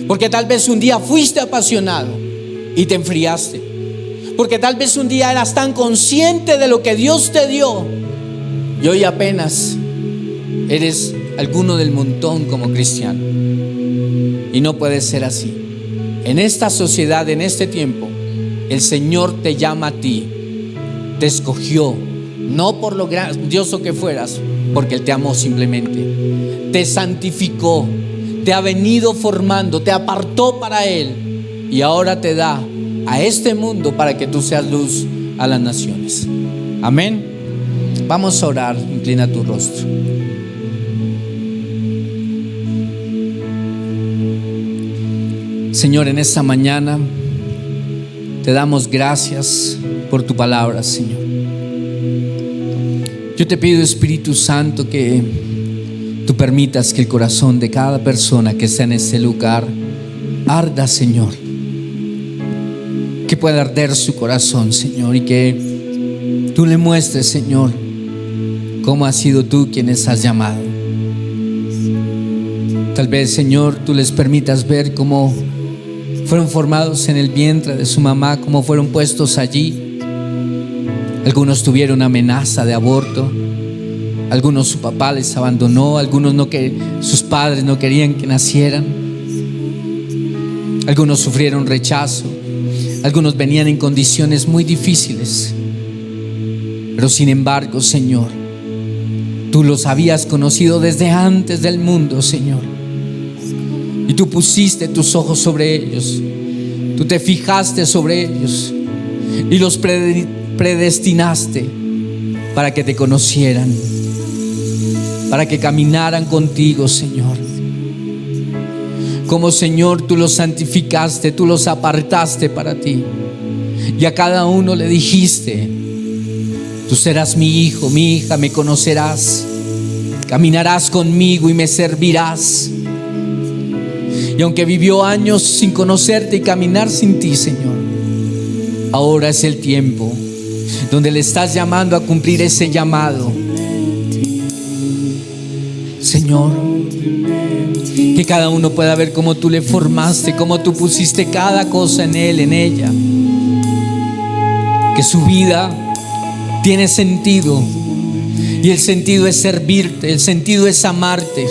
Porque tal vez un día fuiste apasionado y te enfriaste. Porque tal vez un día eras tan consciente de lo que Dios te dio y hoy apenas eres alguno del montón como cristiano. Y no puede ser así. En esta sociedad, en este tiempo, el Señor te llama a ti, te escogió, no por lo grandioso que fueras, porque Él te amó simplemente. Te santificó, te ha venido formando, te apartó para Él, y ahora te da a este mundo para que tú seas luz a las naciones. Amén. Vamos a orar. Inclina tu rostro. Señor, en esta mañana te damos gracias por tu palabra, Señor. Yo te pido, Espíritu Santo, que tú permitas que el corazón de cada persona que está en este lugar arda, Señor. Que pueda arder su corazón, Señor, y que tú le muestres, Señor, cómo has sido tú quien les has llamado. Tal vez, Señor, tú les permitas ver cómo fueron formados en el vientre de su mamá, cómo fueron puestos allí. Algunos tuvieron amenaza de aborto, algunos su papá les abandonó, algunos sus padres no querían que nacieran, algunos sufrieron rechazo, algunos venían en condiciones muy difíciles. Pero sin embargo, Señor, tú los habías conocido desde antes del mundo, Señor. Y tú pusiste tus ojos sobre ellos. Tú te fijaste sobre ellos y los predestinaste para que te conocieran, para que caminaran contigo, Señor. Como, Señor, tú los santificaste, tú los apartaste para ti. Y a cada uno le dijiste: tú serás mi hijo, mi hija, me conocerás, caminarás conmigo y me servirás. Y aunque vivió años sin conocerte y caminar sin ti, Señor, ahora es el tiempo donde le estás llamando a cumplir ese llamado. Señor, que cada uno pueda ver cómo tú le formaste, cómo tú pusiste cada cosa en él, en ella. Que su vida tiene sentido, y el sentido es servirte, el sentido es amarte.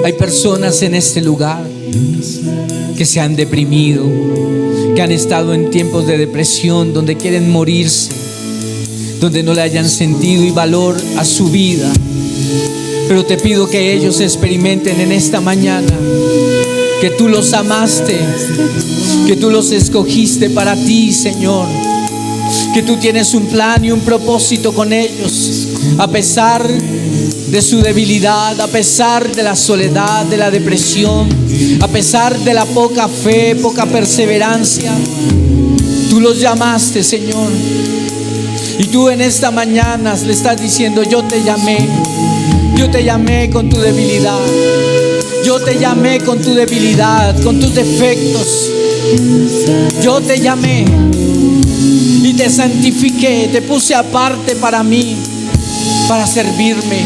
Hay personas en este lugar que se han deprimido, que han estado en tiempos de depresión, donde quieren morirse, donde no le hayan sentido y valor a su vida. Pero te pido que ellos experimenten en esta mañana que tú los amaste, que tú los escogiste para ti, Señor, que tú tienes un plan y un propósito con ellos, a pesar de su debilidad, a pesar de la soledad, de la depresión, a pesar de la poca fe, poca perseverancia. Tú los llamaste, Señor, y tú en esta mañana le estás diciendo: yo te llamé con tu debilidad, yo te llamé con tu debilidad, con tus defectos. Yo te llamé y te santifiqué, te puse aparte para mí, para servirme.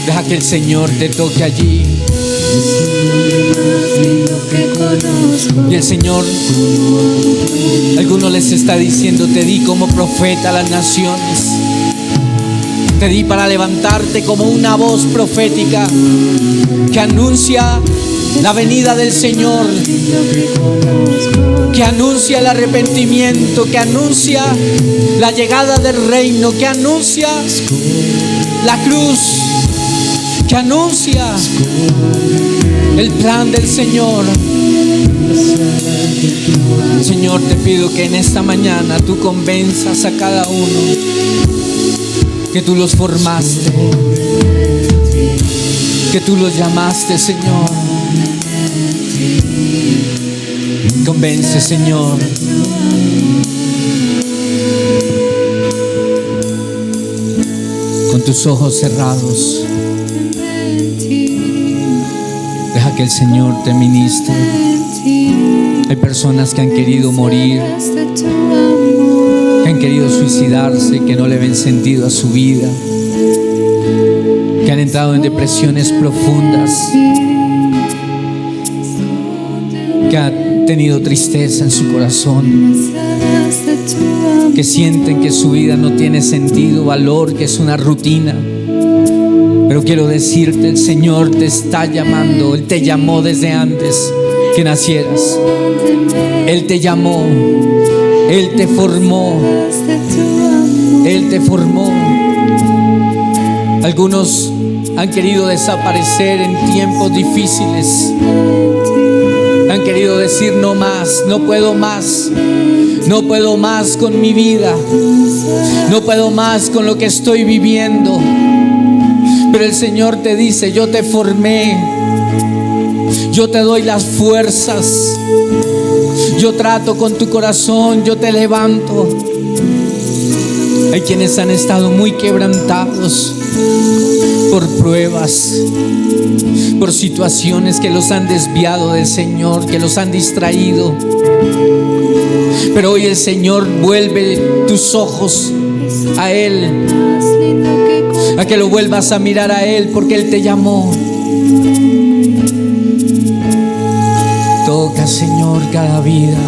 Deja que el Señor te toque allí. Y el Señor, algunos les está diciendo: te di como profeta a las naciones, te di para levantarte como una voz profética que anuncia la venida del Señor, que anuncia el arrepentimiento, que anuncia la llegada del reino, que anuncia la cruz, que anuncia el plan del Señor. Señor, te pido que en esta mañana tú convenzas a cada uno que tú los formaste, que tú los llamaste, Señor. Convence, Señor. Con tus ojos cerrados, deja que el Señor te ministre. Hay personas que han querido morir, que han querido suicidarse, que no le ven sentido a su vida, que han entrado en depresiones profundas, que han tenido tristeza en su corazón, que sienten que su vida no tiene sentido, valor, que es una rutina. Pero quiero decirte, el Señor te está llamando. Él te llamó desde antes que nacieras. Él te llamó, Él te formó, Él te formó. Algunos han querido desaparecer en tiempos difíciles. Han querido decir: no más, no puedo más, no puedo más con mi vida, no puedo más con lo que estoy viviendo. Pero el Señor te dice: yo te formé, yo te doy las fuerzas, yo trato con tu corazón, yo te levanto. Hay quienes han estado muy quebrantados por pruebas, por situaciones que los han desviado del Señor, que los han distraído. Pero hoy el Señor vuelve tus ojos a Él, a que lo vuelvas a mirar a Él, porque Él te llamó. Toca, Señor, cada vida.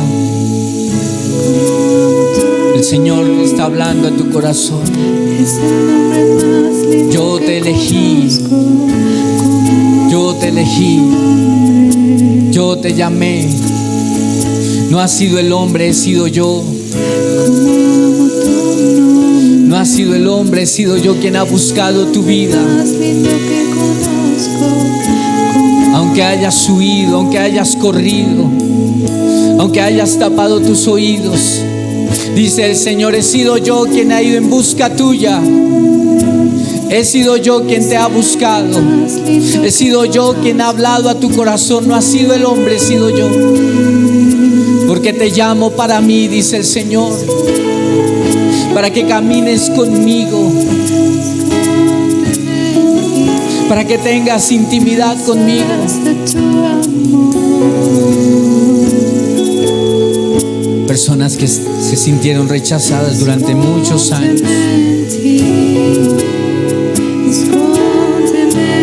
El Señor está hablando a tu corazón. Yo te elegí, yo te elegí, yo te llamé. No ha sido el hombre, he sido yo. No ha sido el hombre, he sido yo quien ha buscado tu vida. Aunque hayas huido, aunque hayas corrido, aunque hayas tapado tus oídos, dice el Señor, he sido yo quien ha ido en busca tuya. He sido yo quien te ha buscado. He sido yo quien ha hablado a tu corazón. No ha sido el hombre, he sido yo. Porque te llamo para mí, dice el Señor, para que camines conmigo, para que tengas intimidad conmigo. Personas que se sintieron rechazadas durante muchos años.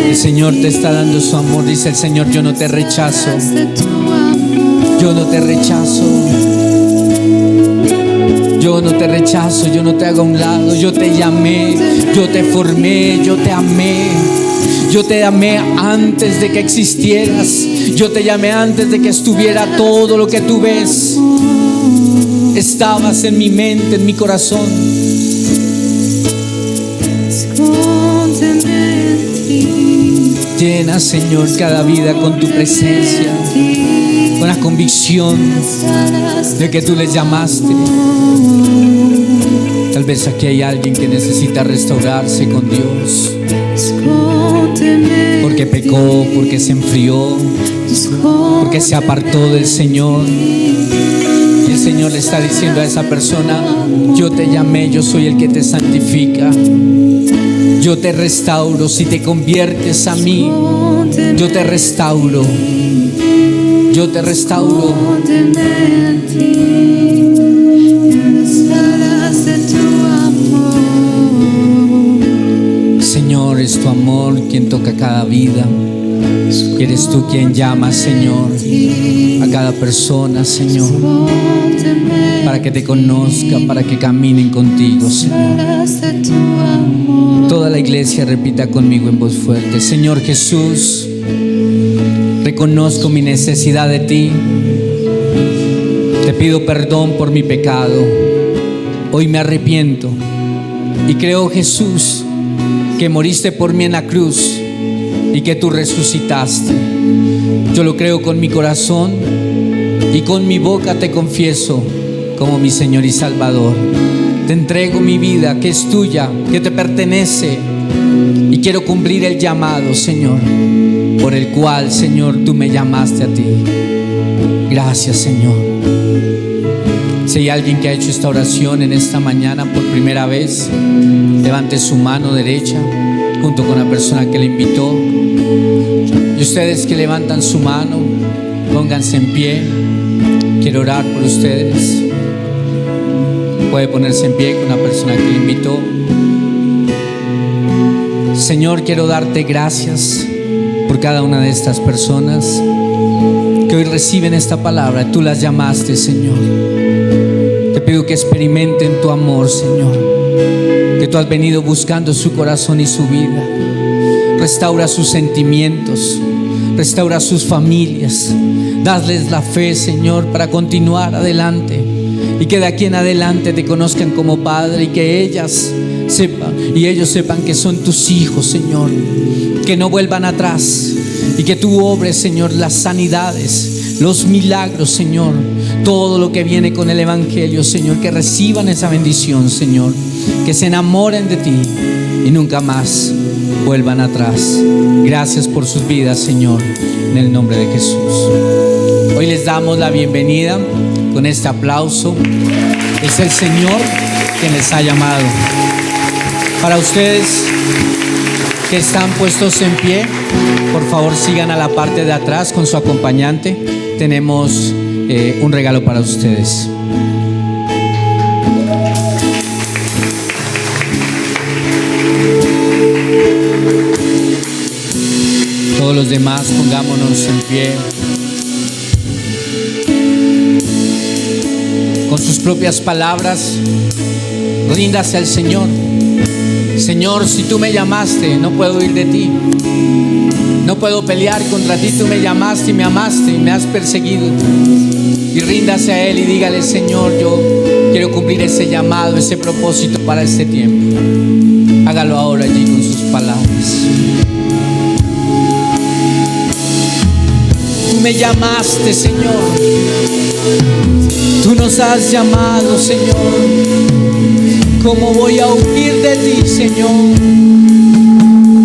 El Señor te está dando su amor. Dice el Señor, yo no te rechazo. Yo no te rechazo. Yo no te rechazo, yo no te hago a un lado. Yo te llamé, yo te formé, yo te amé. Yo te llamé antes de que existieras. Yo te llamé antes de que estuviera todo lo que tú ves. Estabas en mi mente, en mi corazón. Llena, Señor, cada vida con tu presencia, con la convicción de que tú les llamaste. Tal vez aquí hay alguien que necesita restaurarse con Dios, porque pecó, porque se enfrió, porque se apartó del Señor. Y el Señor le está diciendo a esa persona, yo te llamé, yo soy el que te santifica. Yo te restauro, si te conviertes a mí, yo te restauro. Yo te restauro. Señor, es tu amor quien toca cada vida. Y eres tú quien llama, Señor, a cada persona, Señor, para que te conozca, para que caminen contigo, Señor. Toda la iglesia repita conmigo en voz fuerte: Señor Jesús, reconozco mi necesidad de ti. Te pido perdón por mi pecado. Hoy me arrepiento y creo, Jesús, que moriste por mí en la cruz y que tú resucitaste. Yo lo creo con mi corazón y con mi boca te confieso como mi Señor y Salvador. Te entrego mi vida, que es tuya, que te pertenece, y quiero cumplir el llamado, Señor, por el cual, Señor, tú me llamaste a ti. Gracias, Señor. Si hay alguien que ha hecho esta oración en esta mañana por primera vez, levante su mano derecha junto con la persona que le invitó. Y ustedes que levantan su mano, pónganse en pie. Quiero orar por ustedes. Puede ponerse en pie con la persona que le invitó. Señor, quiero darte gracias por cada una de estas personas que hoy reciben esta palabra. Tú las llamaste, Señor. Te pido que experimenten tu amor, Señor, que tú has venido buscando su corazón y su vida. Restaura sus sentimientos, restaura sus familias. Dadles la fe, Señor, para continuar adelante, y que de aquí en adelante te conozcan como Padre, y que ellas sepan y ellos sepan que son tus hijos, Señor. Que no vuelvan atrás y que tú obres, Señor, las sanidades, los milagros, Señor, todo lo que viene con el Evangelio, Señor. Que reciban esa bendición, Señor, que se enamoren de ti y nunca más vuelvan atrás. Gracias por sus vidas, Señor, en el nombre de Jesús. Hoy les damos la bienvenida con este aplauso. Es el Señor quien les ha llamado. Para ustedes que están puestos en pie, por favor sigan a la parte de atrás con su acompañante. Tenemos un regalo para ustedes. Todos los demás pongámonos en pie. Con sus propias palabras, ríndase al Señor. Señor, si tú me llamaste, no puedo ir de ti. No puedo pelear contra ti. Tú me llamaste y me amaste y me has perseguido. Y ríndase a Él y dígale: Señor, yo Quiero cumplir ese llamado, ese propósito para este tiempo. Hágalo ahora allí con sus palabras. Tú me llamaste, Señor. Tú nos has llamado, Señor. ¿Cómo voy a huir de ti, Señor?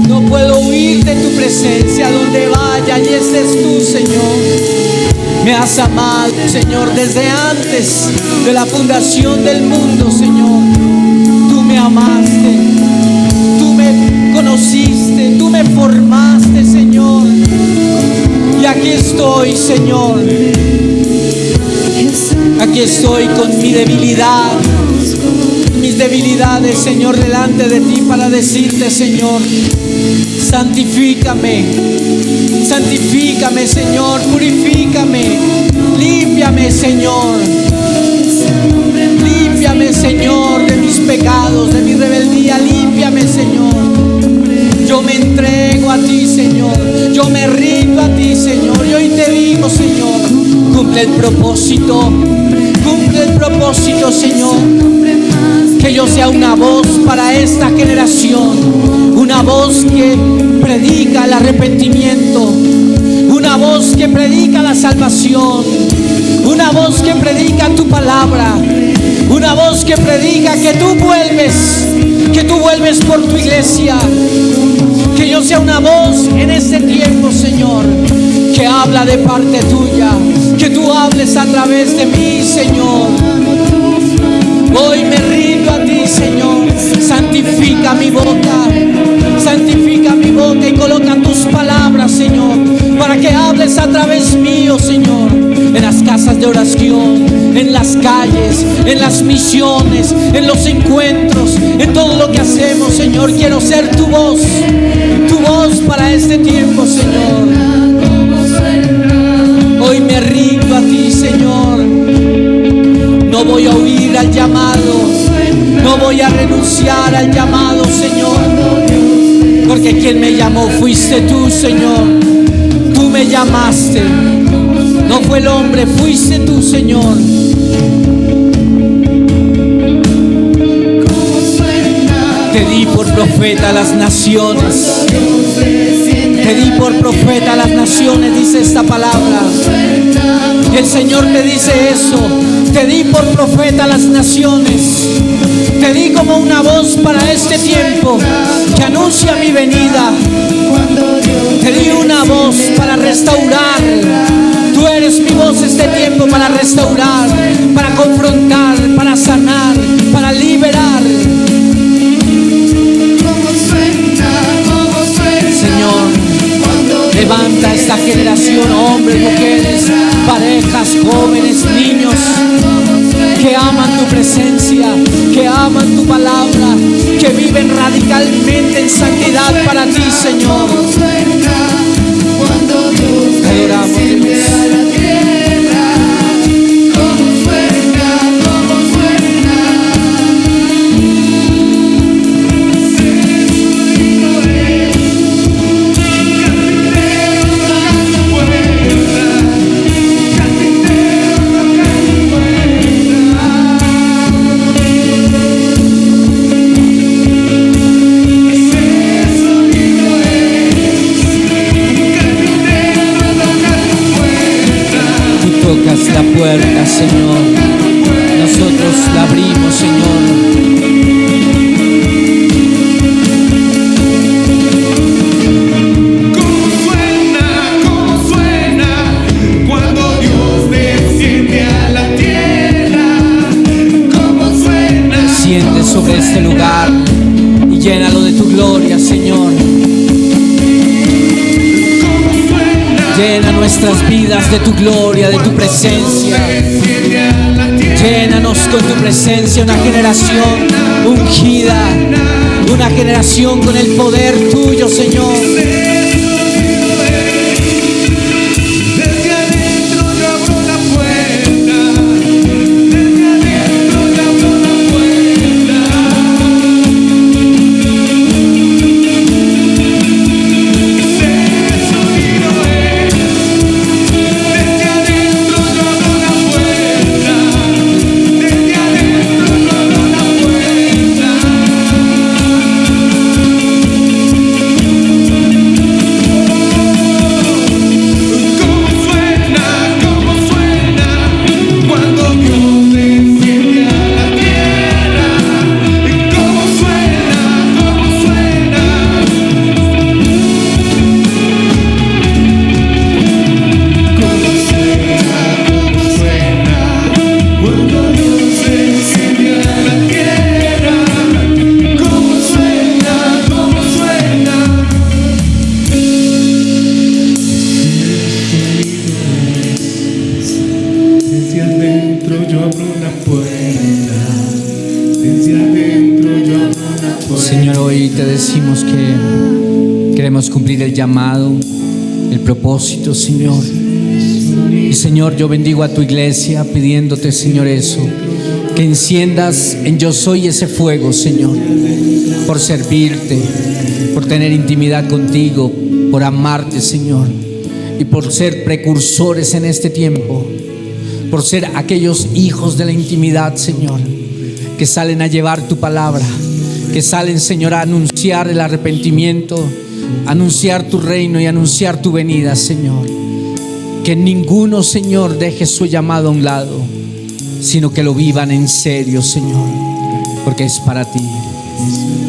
No puedo huir de tu presencia. Donde vaya, allí estés tú, Señor. Me has amado, Señor, desde antes de la fundación del mundo, Señor. Tú me amaste, tú me conociste, tú me formaste, Señor. Y aquí estoy, Señor. Aquí estoy con mi debilidad, mis debilidades, Señor, delante de ti para decirte, Señor, santifícame, santifícame, Señor, purifícame, límpiame, Señor, límpiame, Señor, de mis pecados, de mi rebeldía, límpiame, Señor. Yo me entrego a ti, Señor, yo me rindo a ti, Señor, y hoy te digo, Señor, cumple el propósito, Señor. Que yo sea una voz para esta generación, una voz que predica el arrepentimiento, una voz que predica la salvación, una voz que predica tu palabra, una voz que predica que tú vuelves por tu iglesia. Que yo sea una voz en este tiempo, Señor, que habla de parte tuya, que tú hables a través de mí, Señor. Hoy me rindo a ti, Señor. Santifica mi boca y coloca tus palabras, Señor, para que hables a través mío, Señor, en las casas de oración, en las calles, en las misiones, en los encuentros, en todo lo que hacemos, Señor. Quiero ser tu voz para este tiempo, Señor. Hoy me rindo a ti, Señor. No voy a huir al llamado, no voy a renunciar al llamado, Señor, porque quien me llamó fuiste tú, Señor. Tú me llamaste, no fue el hombre, fuiste tú, Señor. Te di por profeta a las naciones, te di por profeta a las naciones, dice esta palabra. El Señor te dice eso. Te di por profeta a las naciones. Te di como una voz para este tiempo que anuncia mi venida. Te di una voz para restaurar. Tú eres mi voz este tiempo para restaurar, para confrontar, para sanar, para liberar. Señor, levanta esta generación, hombres, mujeres, parejas, jóvenes, niños, que aman tu presencia, que aman tu palabra, que viven radicalmente en santidad para ti, Señor. Te adoramos, Dios. La puerta, Señor, nosotros la abrimos, Señor. ¿Cómo suena cuando Dios desciende a la tierra? ¿Cómo suena? Desciende sobre este lugar y llénalo de tu gloria, Señor. Llena nuestras vidas de tu gloria, de tu presencia. Llénanos con tu presencia, una generación ungida, una generación con el poder tuyo, Señor. decimos que queremos cumplir el llamado, el propósito, Señor. Y Señor, yo bendigo a tu iglesia pidiéndote, Señor, eso, que enciendas en Yo Soy ese fuego, Señor, por servirte, por tener intimidad contigo, por amarte, Señor, y por ser precursores en este tiempo, por ser aquellos hijos de la intimidad, Señor, que salen a llevar tu palabra, que salen, Señor, a anunciar el arrepentimiento, anunciar tu reino y anunciar tu venida, Señor. Que ninguno, Señor, deje su llamado a un lado, sino que lo vivan en serio, Señor, porque es para ti.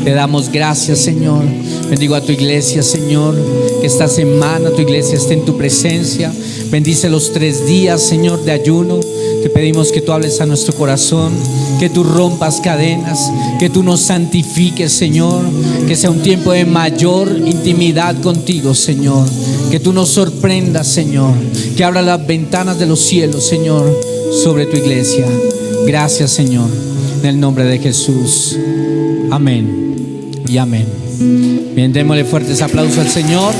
Te damos gracias, Señor. Bendigo a tu iglesia, Señor, que esta semana tu iglesia esté en tu presencia. Bendice los 3 días, Señor, de ayuno. Te pedimos que tú hables a nuestro corazón, que tú rompas cadenas, que tú nos santifiques, Señor, que sea un tiempo de mayor intimidad contigo, Señor, que tú nos sorprendas, Señor, que abra las ventanas de los cielos, Señor, sobre tu iglesia. Gracias, Señor, en el nombre de Jesús. Amén y amén. Bien, démosle fuertes aplausos al Señor.